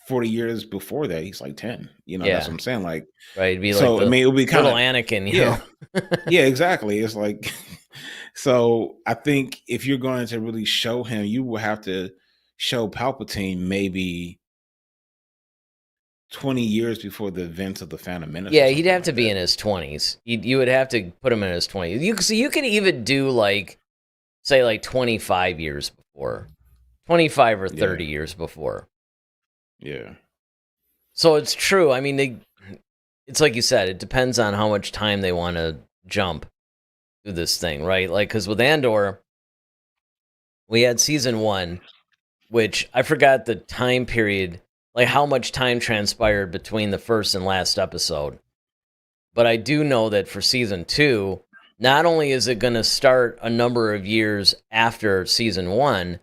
40 years before that, he's like 10. That's Yeah, what I'm saying. Like, right. It'd be like so I the mean, it'll be kind little of Anakin, you yeah, know? yeah, exactly. It's like so I think if you're going to really show him, you will have to show Palpatine maybe 20 years before the events of the Phantom Menace or Yeah, he'd something have to like be that. in his 20s. You would have to put him in his 20s. You can even do like, say, like 25 years before, 25 or Yeah, 30 years before. yeah, So it's true. I mean, it's like you said, it depends on how much time they want to jump through this thing, right? Like, because with Andor, we had season 1, which I forgot the time period, like how much time transpired between the first and last episode. But I do know that for season 2, not only is it going to start a number of years after season 1,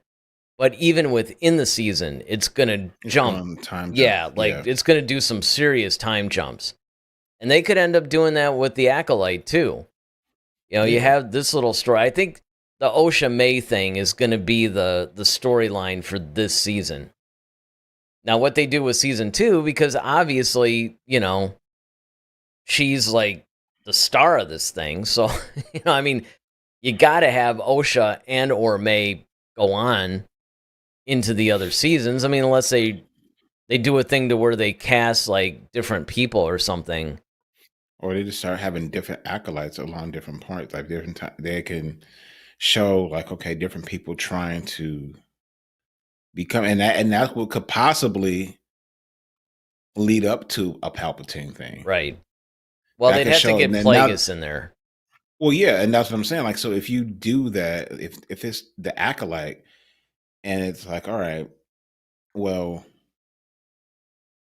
but even within the season, it's going to it's jump. going time jump. Yeah, like Yeah, it's going to do some serious time jumps. And they could end up doing that with the Acolyte too. You yeah. have this little story. I think the Osha May thing is going to be the storyline for this season. Now, what they do with season 2, because obviously, she's like the star of this thing. So, I mean, you got to have Osha and or May go on into the other seasons. I mean, unless they do a thing to where they cast like different people or something. Or they just start having different acolytes along different parts, like different time. They can show like, okay, different people trying to become, and that's what could possibly lead up to a Palpatine thing. Right. Well, That they'd could have to show, and get then now, Plagueis in there. well, yeah, and that's what I'm saying. Like, so if you do that, if it's the acolyte, and it's like, all right, well,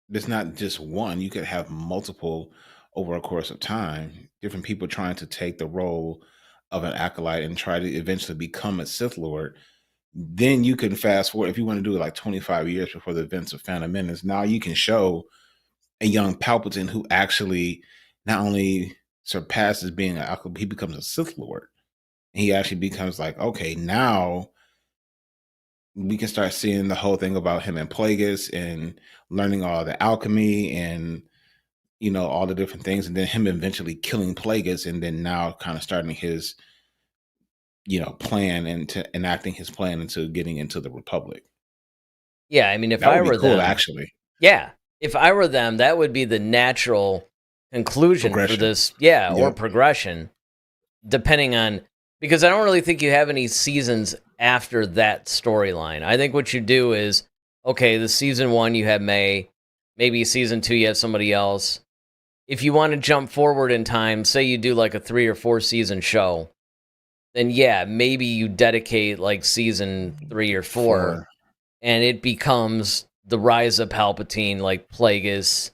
there's not just one. You could have multiple over a course of time. Different people trying to take the role of an acolyte and try to eventually become a Sith Lord. Then you can fast forward if you want to do it like 25 years before the events of Phantom Menace. Now you can show a young Palpatine who actually not only surpasses being an acolyte, he becomes a Sith Lord. He actually becomes like, okay, now we can start seeing the whole thing about him and Plagueis and learning all the alchemy and all the different things, and then him eventually killing Plagueis, and then now kind of starting his plan into enacting his plan into getting into the Republic. Yeah, I mean, if That I would be were cool, them, actually. yeah, if I were them, that would be the natural conclusion for Progression. this, yeah, or Yep. progression, depending on, because I don't really think you have any seasons after that storyline. I think what you do is, okay, the season 1 you have May, maybe season 2 you have somebody else. If you want to jump forward in time, say you do like a 3 or 4 season show, then yeah, maybe you dedicate like season 3 or 4, For and it becomes the rise of Palpatine, like Plagueis,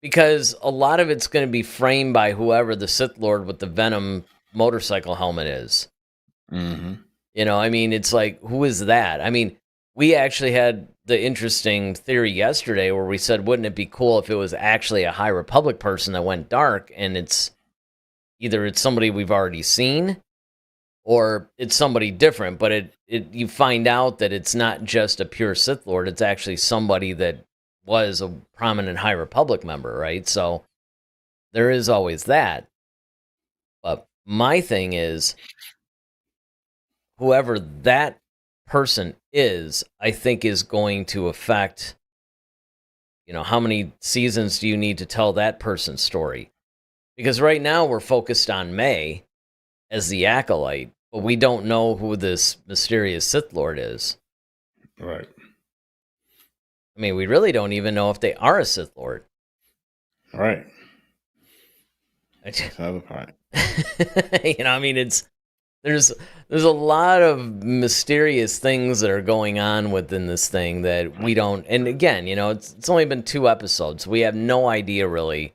because a lot of it's going to be framed by whoever the Sith Lord with the Venom motorcycle helmet is. hmm I mean, it's like, who is that? I mean, we actually had the interesting theory yesterday where we said, wouldn't it be cool if it was actually a High Republic person that went dark, and it's somebody we've already seen, or it's somebody different, but you find out that it's not just a pure Sith Lord, it's actually somebody that was a prominent High Republic member, right? So there is always that. But My thing is, whoever that person is, I think is going to affect, how many seasons do you need to tell that person's story? Because right now we're focused on May as the Acolyte, but we don't know who this mysterious Sith Lord is. Right. I mean, we really don't even know if they are a Sith Lord. Right. That's the other part. I mean, there's a lot of mysterious things that are going on within this thing that we don't. And again, it's only been 2 episodes. We have no idea really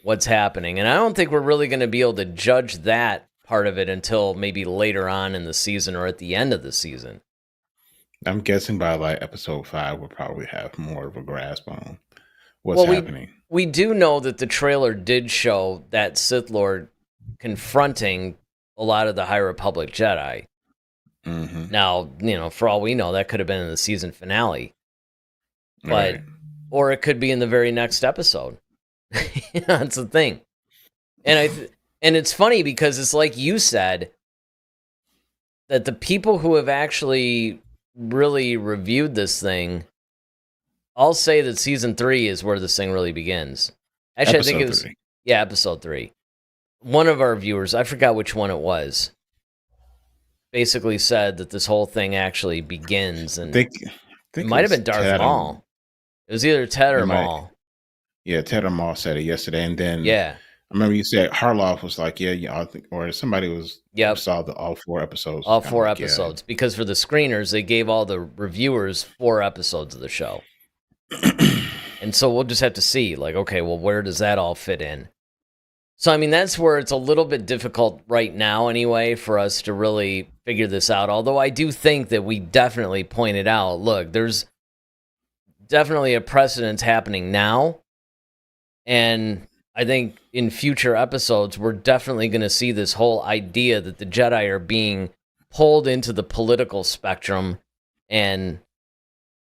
what's happening, and I don't think we're really going to be able to judge that part of it until maybe later on in the season or at the end of the season. I'm guessing by like episode 5, we'll probably have more of a grasp on what's happening. We do know that the trailer did show that Sith Lord confronting a lot of the High Republic Jedi. Mm-hmm. Now, for all we know, that could have been in the season finale, Right. or it could be in the very next episode. That's the thing, and it's funny because it's like you said that the people who have actually really reviewed this thing all say that season 3 is where this thing really begins. Actually, I think it was 3. Yeah, episode 3. One of our viewers, I forgot which one it was, basically said that this whole thing actually begins, and I think it might have been Darth Maul. It was either Ted or Maul. Yeah, Ted or Maul said it yesterday, and then I remember you said Harloff was like, I think, or somebody was saw all 4 episodes. All 4 episodes, because for the screeners, they gave all the reviewers 4 episodes of the show. And so we'll just have to see, like, okay, well, where does that all fit in? So, I mean, that's where it's a little bit difficult right now anyway for us to really figure this out. Although I do think that we definitely pointed out, look, there's definitely a precedent happening now. And I think in future episodes, we're definitely going to see this whole idea that the Jedi are being pulled into the political spectrum, and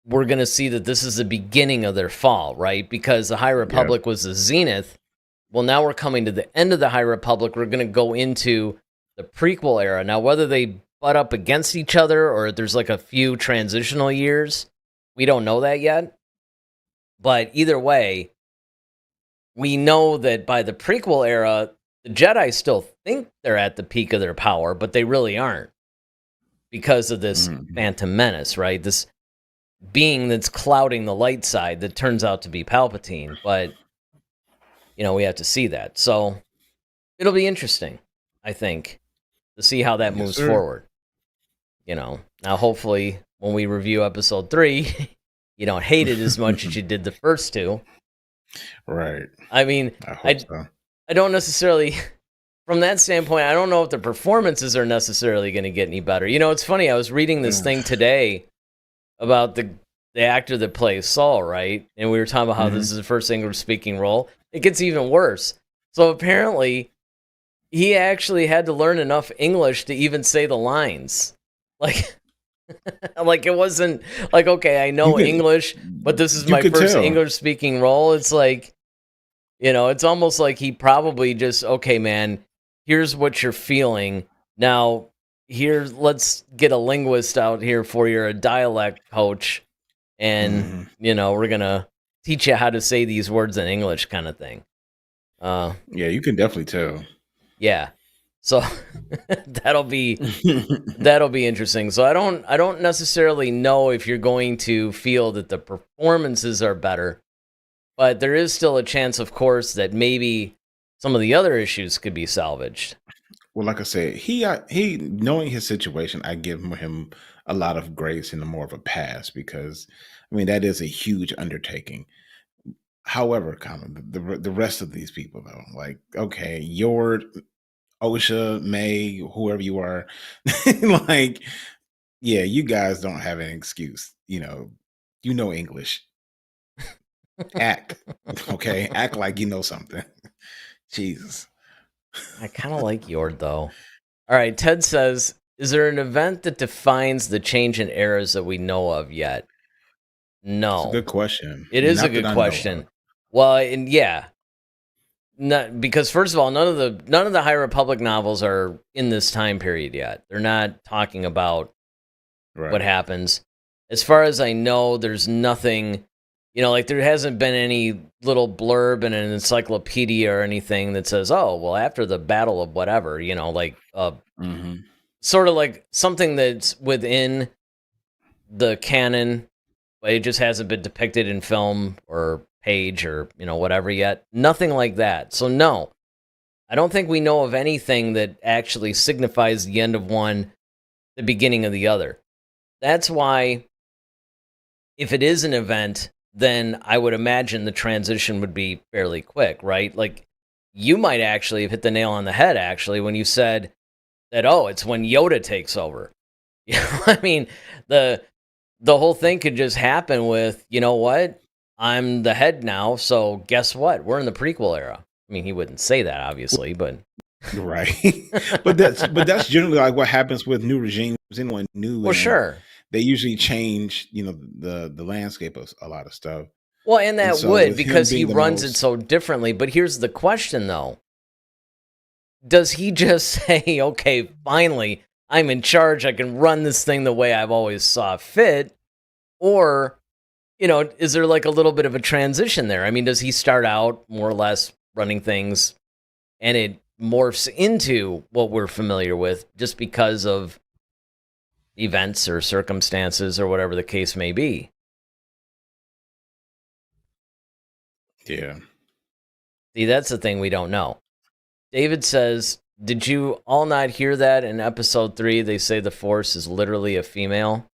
we're going to see that this is the beginning of their fall, right? Because the High Republic was the zenith. Well, now we're coming to the end of the High Republic. We're going to go into the prequel era. Now, whether they butt up against each other or there's like a few transitional years, we don't know that yet. But either way, we know that by the prequel era, the Jedi still think they're at the peak of their power, but they really aren't because of this Phantom Menace, right? This being that's clouding the light side that turns out to be Palpatine. But, we have to see that. So it'll be interesting, I think, to see how that moves forward. Now, hopefully, when we review episode 3, you don't hate it as much as you did the first 2. Right. I mean, I don't necessarily, from that standpoint, I don't know if the performances are necessarily going to get any better. It's funny. I was reading this thing today about the actor that plays Saul, right? And we were talking about how this is the first English-speaking role. It gets even worse. So apparently, he actually had to learn enough English to even say the lines. Like it wasn't like, okay, I know English, but this is my first English-speaking role. It's like, it's almost like he probably just, okay, man, here's what you're feeling. Now, let's get a linguist out here for you, a dialect coach, and, we're going to teach you how to say these words in English kind of thing. Yeah, you can definitely tell. Yeah. So that'll be interesting. So I don't necessarily know if you're going to feel that the performances are better, but there is still a chance, of course, that maybe some of the other issues could be salvaged. Well, like I said, he knowing his situation, I give him a lot of grace and more of a pass because, I mean, that is a huge undertaking. However, the rest of these people, though, like, okay, OSHA, May, whoever you are, like, yeah, you guys don't have an excuse. You know English. Act, okay? Act like you know something. Jesus. I kind of like Yord, though. All right, Ted says, is there an event that defines the change in eras that we know of yet? No. It's a good question. It is a good question. Well, and yeah. not because first of all, none of the High Republic novels are in this time period yet. They're not talking about what happens. As far as I know, there's nothing, like there hasn't been any little blurb in an encyclopedia or anything that says, oh, well, after the battle of whatever, sort of like something that's within the canon, but it just hasn't been depicted in film or page or, whatever yet. Nothing like that. So no, I don't think we know of anything that actually signifies the end of one, the beginning of the other. That's why if it is an event, then I would imagine the transition would be fairly quick, right? Like, you might actually have hit the nail on the head, actually, when you said that, oh, it's when Yoda takes over. I mean, the whole thing could just happen with, you know what? I'm the head now, so guess what? We're in the prequel era. I mean, he wouldn't say that, obviously, but... Right. but that's generally like what happens with new regimes. Anyone new. Well, sure. They usually change, the landscape of a lot of stuff. Well, and that would, because he runs it so differently. But here's the question, though. Does he just say, okay, finally, I'm in charge, I can run this thing the way I've always saw fit? Or, is there like a little bit of a transition there? I mean, does he start out more or less running things and it morphs into what we're familiar with just because of events or circumstances or whatever the case may be? Yeah. See, that's the thing we don't know. David says, did you all not hear that in episode 3? They say the Force is literally a female.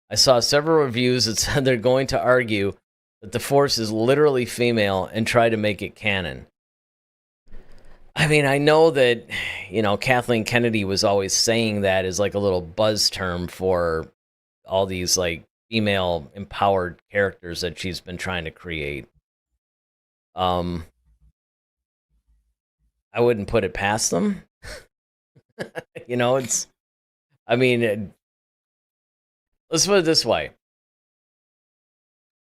I saw several reviews that said they're going to argue that the Force is literally female and try to make it canon. I mean, I know that, Kathleen Kennedy was always saying that as like a little buzz term for all these like female empowered characters that she's been trying to create. I wouldn't put it past them. Let's put it this way.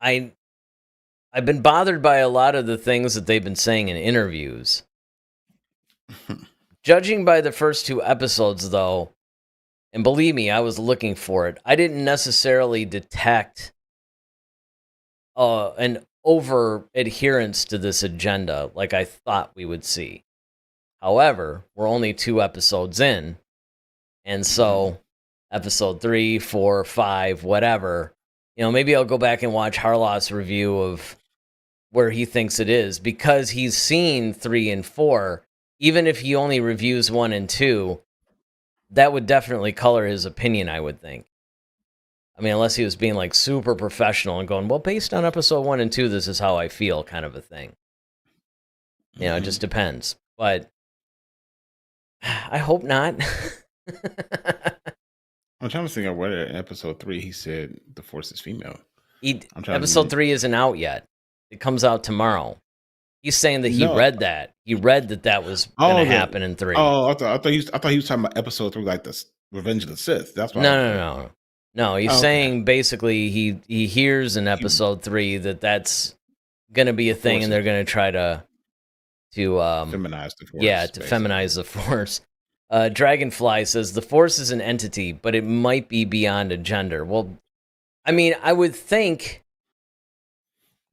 I've been bothered by a lot of the things that they've been saying in interviews. Judging by the first 2 episodes, though, and believe me, I was looking for it, I didn't necessarily detect an over adherence to this agenda like I thought we would see. However, we're only 2 episodes in, and so episode 3, 4, 5, whatever, maybe I'll go back and watch Harloth's review of where he thinks it is, because he's seen 3 and 4. Even if he only reviews 1 and 2, that would definitely color his opinion, I would think. I mean, unless he was being like super professional and going, well, based on episode 1 and 2, this is how I feel, kind of a thing. It just depends. But I hope not. I'm trying to think of whether in episode 3 he said the Force is female. Episode 3 isn't out yet. It comes out tomorrow. He's saying that he read that. He read that was going to happen in 3. Oh, I thought he was talking about episode 3, like the Revenge of the Sith. That's why. No. He's saying basically he hears in episode 3 that's going to be a thing, and they're going to try to feminize the Force. Yeah, to feminize the Force. Dragonfly says the Force is an entity, but it might be beyond a gender. Well, I mean, I would think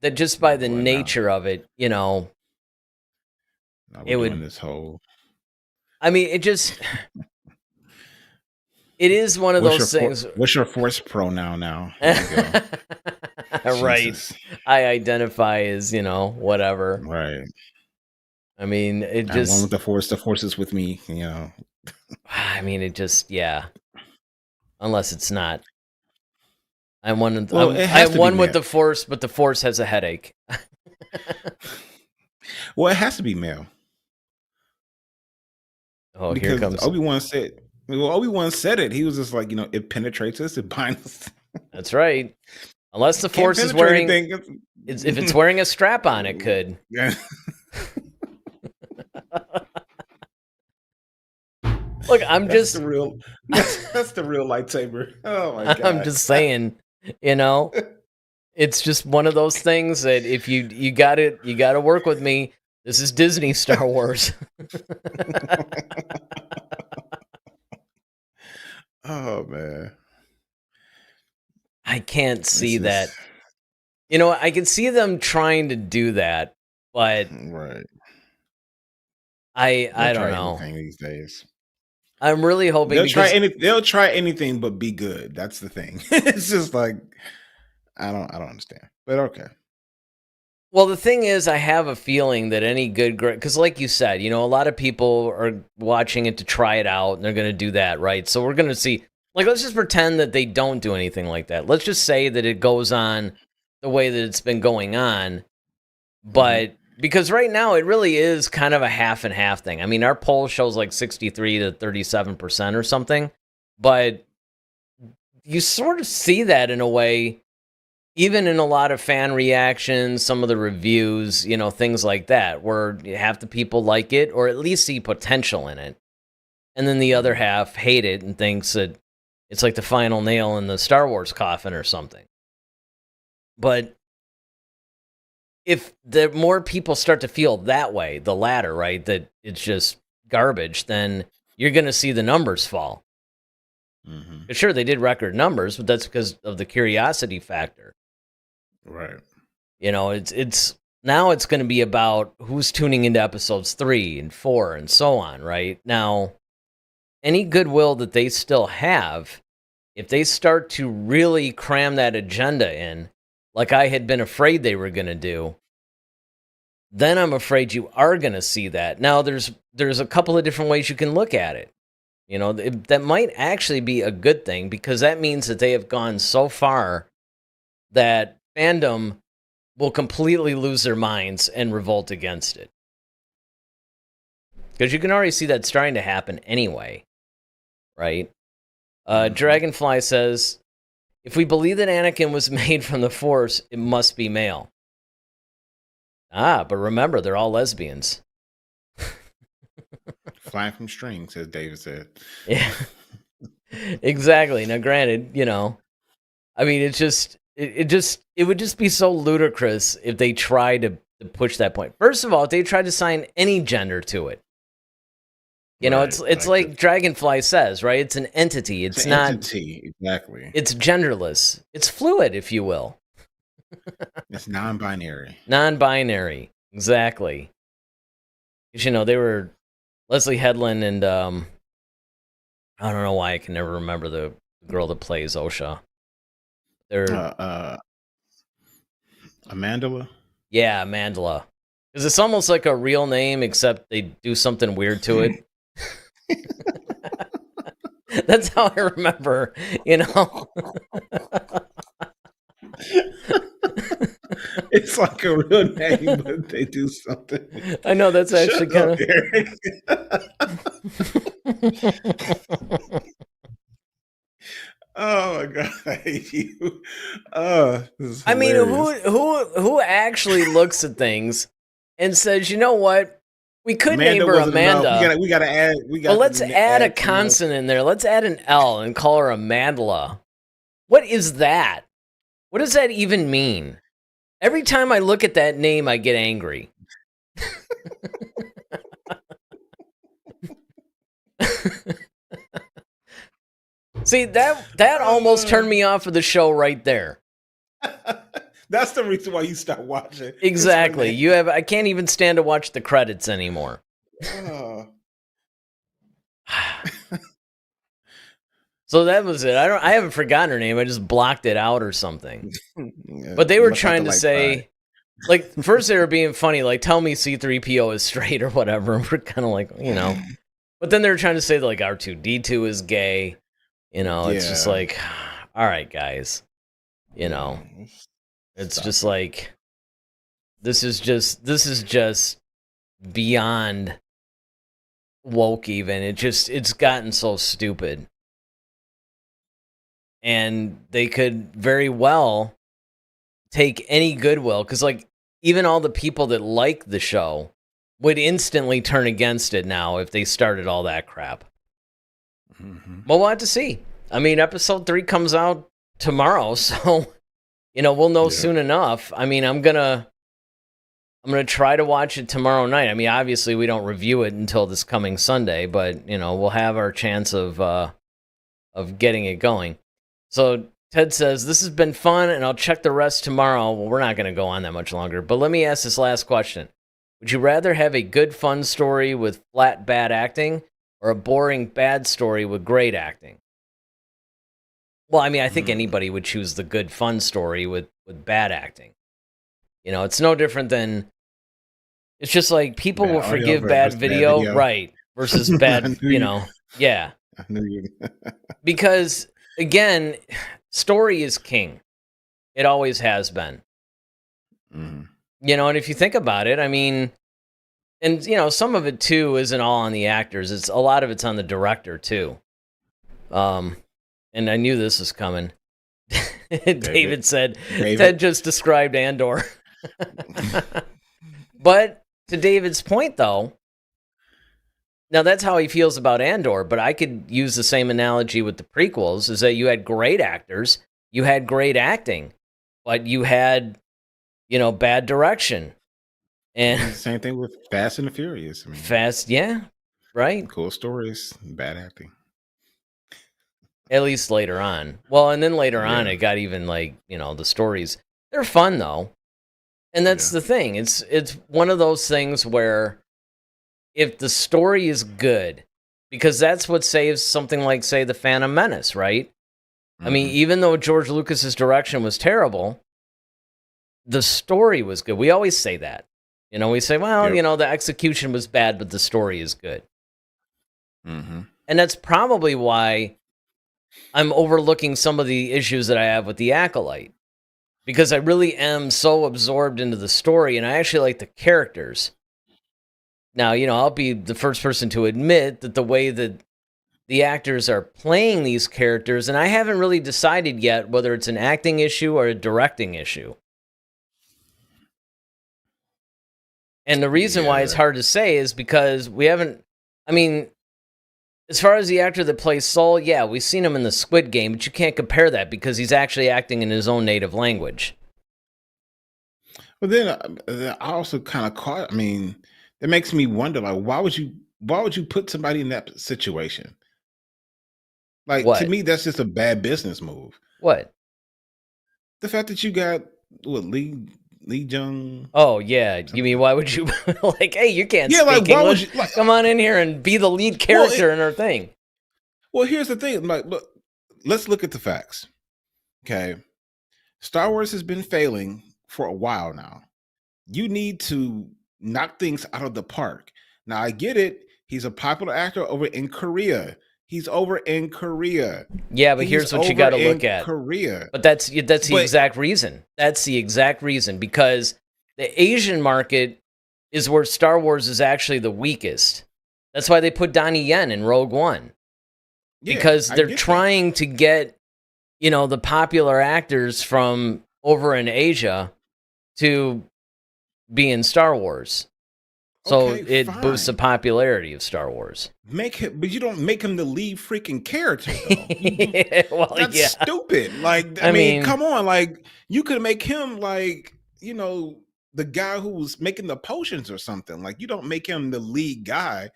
that just by the nature of it, it would. This whole. I mean, it just. It is one of those things. What's your Force pronoun now? Right. I identify as, whatever. Right. I mean, it just. I'm one with the Force. The Force is with me. I mean, it just, yeah. Unless it's not. I'm one with the Force, but the Force has a headache. Well, it has to be male. Oh, because here comes Obi-Wan said. Well, Obi-Wan said it. He was just like, it penetrates us, it binds us. That's right. Unless the Force is wearing, if it's wearing a strap on, it could. Yeah. Look, that's the real lightsaber. Oh my god! I'm just saying, it's just one of those things that if you got to work with me. This is Disney Star Wars. Oh man, I can't see this is that. You know, I can see them trying to do that, but right. They'll I don't try know. anything these days. I'm really hoping because They'll try anything but be good. That's the thing. It's just like I don't understand. But okay. well, the thing is, I have a feeling that any good, because like you said, you know, a lot of people are watching it to try it out, and they're going to do that, right? So we're going to see, like, let's just pretend that they don't do anything like that. Let's just say that it goes on the way that it's been going on, but because right now it really is kind of a half and half thing. I mean, our poll shows like 63 to 37% or something, but you sort of see that in a way. Even in a lot of fan reactions, some of the reviews, you know, things like that, where half the people like it or at least see potential in it. And then the other half hate it and thinks that it's like the final nail in the Star Wars coffin or something. But if the more people start to feel that way, the latter, right, that it's just garbage, then you're going to see the numbers fall. Sure, they did record numbers, but that's because of the curiosity factor. Right. You know, it's now it's going to be about who's tuning into episodes 3 and 4 and so on, right? Now, any goodwill that they still have, if they start to really cram that agenda in, like I had been afraid they were going to do, then I'm afraid you are going to see that. Now, there's a couple of different ways you can look at it. You know, that might actually be a good thing because that means that they have gone so far that fandom will completely lose their minds and revolt against it. Because you can already see that starting to happen anyway, right? Dragonfly says, if we believe that Anakin was made from the Force, it must be male. But remember, they're all lesbians. Flying from strings, as David said. Yeah, exactly. Now, granted, you know, I mean, it would just be so ludicrous if they tried to push that point. First of all, if they tried to assign any gender to it, you know, it's like Dragonfly says, right? It's an entity. It's not entity, exactly. It's genderless. It's fluid, if you will. It's non-binary. Non-binary, exactly. Because you know they were Leslie Headland and I don't know why I can never remember the girl that plays Osha. They're Amandla? Yeah, Mandela. Because it's almost like a real name, except they do something weird to it. That's how I remember, you know. It's like a real name, but they do something. I know that's actually kind of. Oh my god, I hate you. I mean, who actually looks at things and says, you know what? We could name her Amanda. We gotta add. Well, let's add a consonant in there. Let's add an L and call her Amandla. What is that? What does that even mean? Every time I look at that name, I get angry. See, that almost turned me off of the show right there. That's the reason why you stopped watching. Exactly. I can't even stand to watch the credits anymore. So that was it. I haven't forgotten her name. I just blocked it out or something. But they were trying to say, like, first they were being funny, like, tell me C-3PO is straight or whatever. And we're kind of like, you know. But then they were trying to say that, like, R2-D2 is gay. You know, it's just like, all right, guys. You know, it's just like, this is just beyond woke even. It's gotten so stupid. And they could very well take any goodwill, because like even all the people that like the show would instantly turn against it now if they started all that crap. Well, we'll have to see. I mean, episode 3 comes out tomorrow, so you know we'll know soon enough. I mean, I'm gonna I'm going to try to watch it tomorrow night. I mean, obviously we don't review it until this coming Sunday, but we'll have our chance of getting it going. So Ted says, this has been fun, and I'll check the rest tomorrow. Well, we're not going to go on that much longer, but let me ask this last question. Would you rather have a good, fun story with flat, bad acting, or a boring, bad story with great acting? Well, I mean, I think anybody would choose the good, fun story with bad acting. It's no different than... It's just like people will forgive bad video, right, versus bad, yeah. I knew you. Because, again, story is king. It always has been. And if you think about it, I mean, and, some of it, too, isn't all on the actors. A lot of it's on the director, too. And I knew this was coming. David said, Ted just described Andor. But to David's point, though, now that's how he feels about Andor, but I could use the same analogy with the prequels, is that you had great actors, you had great acting, but you had, bad direction. And same thing with Fast and the Furious. I mean, Fast, yeah, right. Cool stories, bad acting. At least later on. Well, and then later on, it got even the stories. They're fun, though. And that's the thing. It's one of those things where if the story is good, because that's what saves something like, say, The Phantom Menace, right? I mean, even though George Lucas's direction was terrible, the story was good. We always say that. We say, well, the execution was bad, but the story is good. And that's probably why I'm overlooking some of the issues that I have with The Acolyte. Because I really am so absorbed into the story, and I actually like the characters. Now, I'll be the first person to admit that the way that the actors are playing these characters, and I haven't really decided yet whether it's an acting issue or a directing issue. And the reason why it's hard to say is because we haven't, I mean, as far as the actor that plays Saul, yeah, we've seen him in the Squid Game, but you can't compare that because he's actually acting in his own native language. Well, then I also kind of caught. I mean, it makes me wonder, like, why would you put somebody in that situation? Like, to me, that's just a bad business move. What? The fact that you got Lee Jung. Oh yeah, you mean why would you hey, you can't speak why English. Would you, come on in here and be the lead character in our thing. Well, here's the thing. Like, look, let's look at the facts. Okay, Star Wars has been failing for a while now. You need to knock things out of the park. Now, I get it. He's a popular actor over in Korea. He's over in Korea. Yeah, but here's what you got to look at. Korea. But that's the exact reason. That's the exact reason, because the Asian market is where Star Wars is actually the weakest. That's why they put Donnie Yen in Rogue One. Because they're trying to get, the popular actors from over in Asia to be in Star Wars. So it boosts the popularity of Star Wars. But you don't make him the lead freaking character, though. That's stupid. Like, I mean, come on. Like, you could make him like, the guy who was making the potions or something. Like, you don't make him the lead guy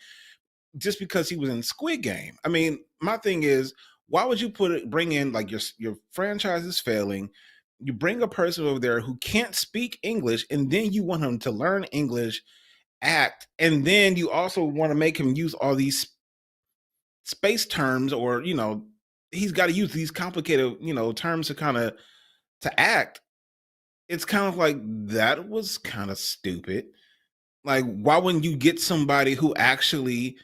just because he was in Squid Game. I mean, my thing is, why would you bring in, like, your franchise is failing? You bring a person over there who can't speak English, and then you want him to learn English, act, and then you also want to make him use all these space terms, or he's got to use these complicated terms to act. It's kind of like, that was kind of stupid. Like, why wouldn't you get somebody who actually,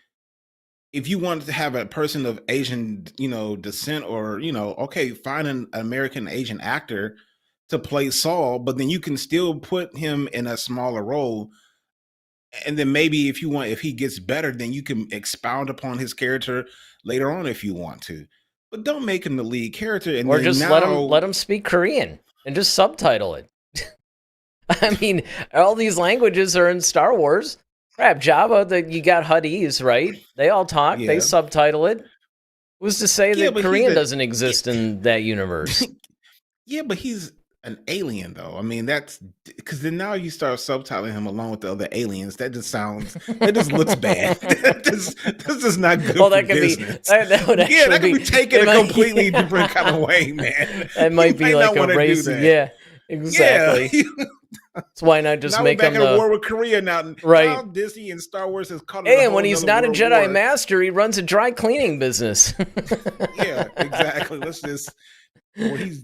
if you wanted to have a person of Asian descent, or find an American Asian actor to play Saul, but then you can still put him in a smaller role. And then maybe if he gets better, then you can expound upon his character later on if you want to. But don't make him the lead character. Or just let him speak Korean and just subtitle it. I mean, all these languages are in Star Wars. Crap, Jabba, you got Huttese, right? They all talk. Yeah. They subtitle it. Who's to say that Korean doesn't exist in that universe? Yeah, but he's an alien, though. I mean, that's because then now you start subtitling him along with the other aliens. That just looks bad. This is not good Well, for that could be business. that would Yeah, that actually could be taken it a might, completely different kind of way, man. that You might be might like not a want to do race. that. Yeah, Yeah. exactly. So why not just Now we're make back him in a the war with Korea now. right? Now Disney and Star Wars has caught it a Hey, and whole when he's nother not a world Jedi war. master, he runs a dry cleaning business. Yeah, exactly. Let's just, or he's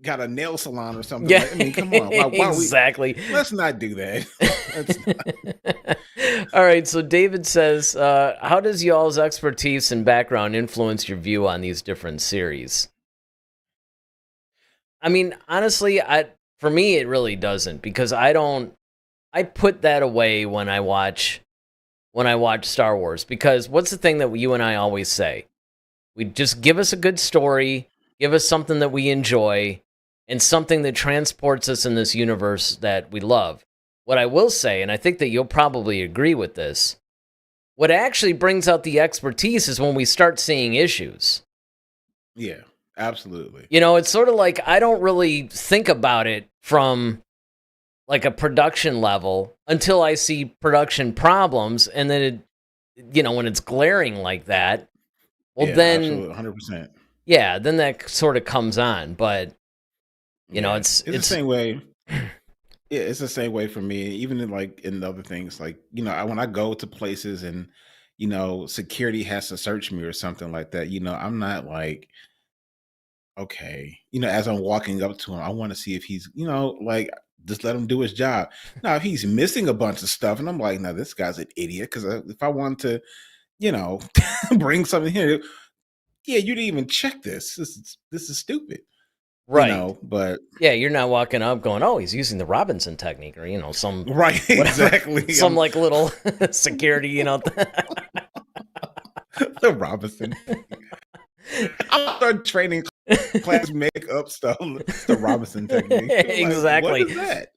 got a nail salon or something. Yeah, I mean, come on. Why exactly. let's not do that. Let's not. All right, so David says, how does y'all's expertise and background influence your view on these different series? I mean, honestly, for me, it really doesn't, because I put that away when I watch Star Wars, because what's the thing that you and I always say? We just give us a good story, give us something that we enjoy, and something that transports us in this universe that we love. What I will say, and I think that you'll probably agree with this, what actually brings out the expertise is when we start seeing issues. Yeah, absolutely. You know, it's sort of like I don't really think about it from like a production level until I see production problems, and then when it's glaring like that, well, Yeah, then absolutely, 100%. yeah, then that sort of comes on. But It's the same way. Yeah, it's the same way for me. Even in other things, when I go to places and security has to search me or something like that. I'm not like, okay, as I'm walking up to him, I want to see if he's, just let him do his job. Now, if he's missing a bunch of stuff, and I'm like, no, this guy's an idiot. Because if I want to, bring something here, yeah, you didn't even check this. This is stupid. right. But Yeah, you're not walking up going, oh, he's using the Robinson technique, or some right, whatever, exactly. some like little security, The Robinson. I'll start training class makeup stuff. The Robinson technique. Exactly. What is that?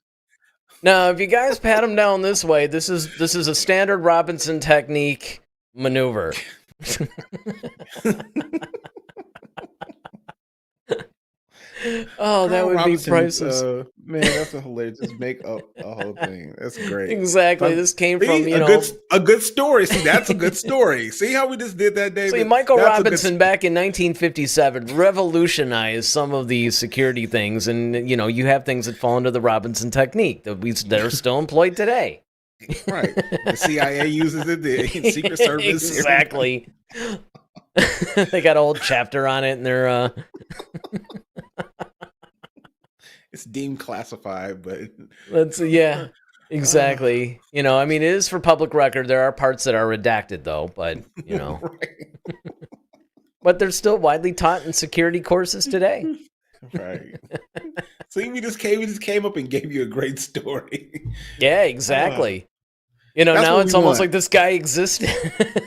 Now, if you guys pat him down this way, this is a standard Robinson technique maneuver. Oh, that would be priceless. Man, that's a hilarious. Just make up a whole thing. That's great. Exactly. This came from a good story. See, that's a good story. See how we just did that, David? See, Michael Robinson back in 1957 revolutionized some of these security things, and you have things that fall into the Robinson technique that are still employed today. Right. The CIA uses it. The Secret Service. Exactly. They got a whole chapter on it, and they're it's deemed classified, but yeah, exactly. I mean, it is for public record. There are parts that are redacted, though, but right. But they're still widely taught in security courses today. Right. See, we just came up and gave you a great story. Yeah, exactly. Now it's almost like this guy existed.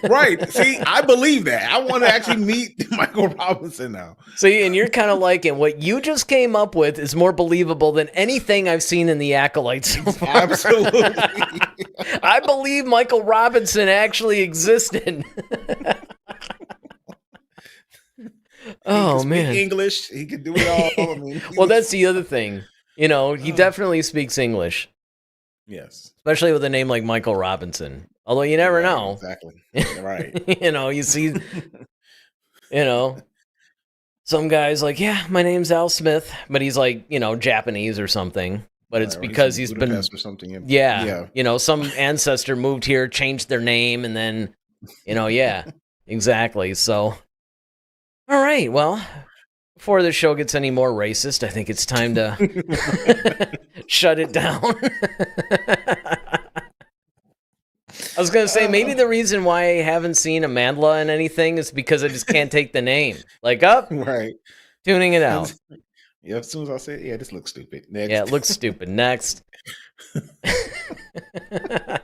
Right. See, I believe that. I want to actually meet Michael Robinson now. See, and you're kind of liking what you just came up with is more believable than anything I've seen in the Acolyte so far. Absolutely. I believe Michael Robinson actually existed. Oh, man. Speak English. He could do it all. I mean, well, that's the other thing. He definitely speaks English. Yes. Especially with a name like Michael Robinson. Although you never know. Exactly. Right. You see, some guy's like, yeah, my name's Al Smith, but he's like, Japanese or something. But it's because he's been, or something. Yeah. Some ancestor moved here, changed their name, and then, yeah, exactly. So, all right, well, before the show gets any more racist, I think it's time to shut it down. I was going to say, maybe the reason why I haven't seen Amandla in anything is because I just can't take the name. Like, right. Tuning it out. Yeah, as soon as I say it, yeah, this looks stupid. Next. Yeah, it looks stupid. Next. I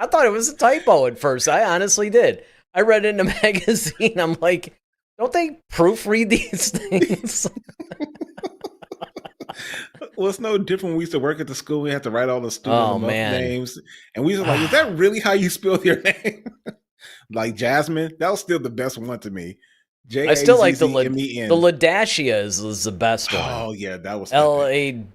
thought it was a typo at first. I honestly did. I read it in a magazine. I'm like, don't they proofread these things? Well, it's no different when we used to work at the school. We had to write all the student names. And we were like, is that really how you spell your name? Like Jasmine? That was still the best one to me. I still like the Jazzmen. Ladashia is the best one. Oh yeah, that was LA-IA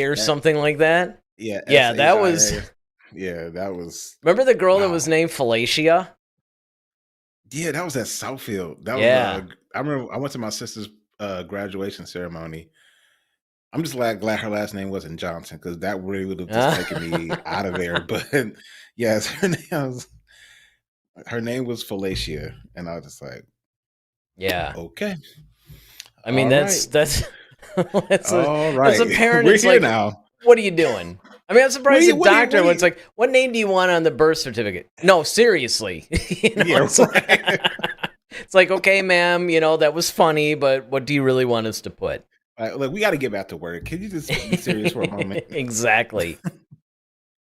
or something like that. Yeah, yeah, that SHIA. was. Yeah, that was. Remember the girl that was named Felicia? Yeah, that was at Southfield. That Yeah. was. I remember I went to my sister's graduation ceremony. I'm just glad her last name wasn't Johnson, because that really would have just taken me out of there. But yes, her name was Felicia, and I was just like, yeah, okay. I mean, that's all right. As a parent, We're it's here like, now. What are you doing? I mean, I'm surprised the doctor was like, what name do you want on the birth certificate? No, seriously. Yeah, right. It's like, okay, ma'am, that was funny, but what do you really want us to put? Look, we got to get back to work. Can you just be serious for a moment? Exactly.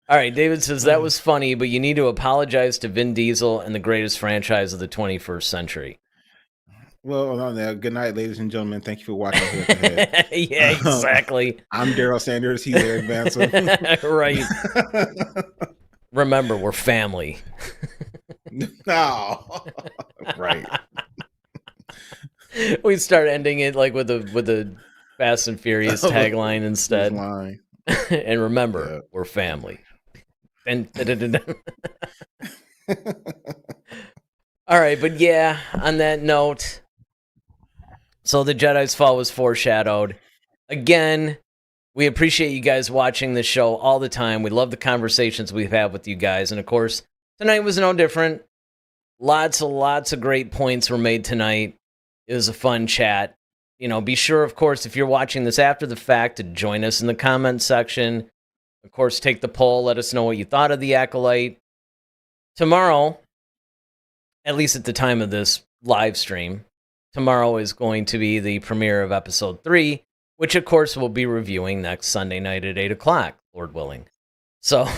All right, David says, that was funny, but you need to apologize to Vin Diesel and the greatest franchise of the 21st century. Well, on that, good night, ladies and gentlemen. Thank you for watching Head to Head. Yeah, exactly. I'm Daryl Sanders. He's Eric Vansel. Right. Remember, we're family. No. Right. We start ending it like with the Fast and Furious tagline instead. And remember, we're family. And all right, but yeah, on that note, so the Jedi's fall was foreshadowed. Again, we appreciate you guys watching this show all the time. We love the conversations we've had with you guys. And of course, tonight was no different. Lots of great points were made tonight. It was a fun chat. Be sure, of course, if you're watching this after the fact, to join us in the comment section. Of course, take the poll. Let us know what you thought of the Acolyte. Tomorrow, at least at the time of this live stream, tomorrow is going to be the premiere of episode 3, which, of course, we'll be reviewing next Sunday night at 8 o'clock, Lord willing. So,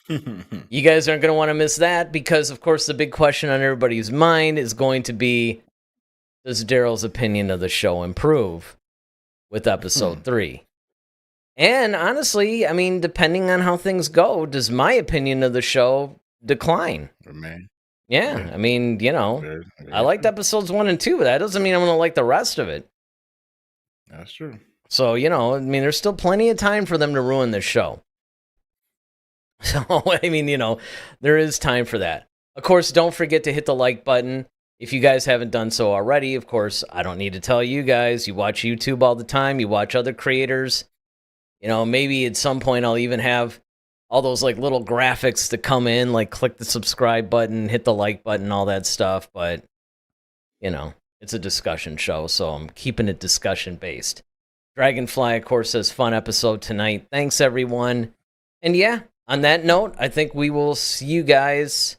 you guys aren't going to want to miss that, because, of course, the big question on everybody's mind is going to be, does Daryl's opinion of the show improve with episode 3? And honestly, I mean, depending on how things go, does my opinion of the show decline? Remain. Yeah, I mean, Very I liked episodes 1 and 2, but that doesn't mean I'm going to like the rest of it. That's true. So, I mean, there's still plenty of time for them to ruin this show. So, I mean, there is time for that. Of course, don't forget to hit the like button. If you guys haven't done so already, of course, I don't need to tell you guys. You watch YouTube all the time. You watch other creators. Maybe at some point I'll even have all those like little graphics to come in, like click the subscribe button, hit the like button, all that stuff. But, it's a discussion show, so I'm keeping it discussion based. Dragonfly, of course, says fun episode tonight. Thanks, everyone. And yeah, on that note, I think we will see you guys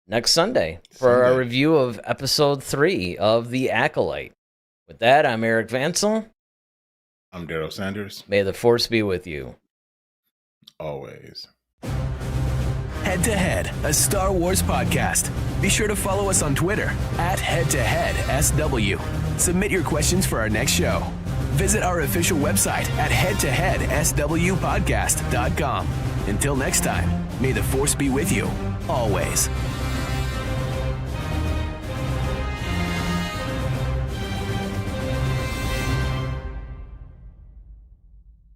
next Sunday for our review of episode 3 of The Acolyte. With that, I'm Eric Vansel. I'm Daryl Sanders. May the Force be with you. Always. Head to Head, a Star Wars podcast. Be sure to follow us on Twitter @HeadToHeadSW. Submit your questions for our next show. Visit our official website at headtoheadswpodcast.com. Until next time, may the Force be with you, always.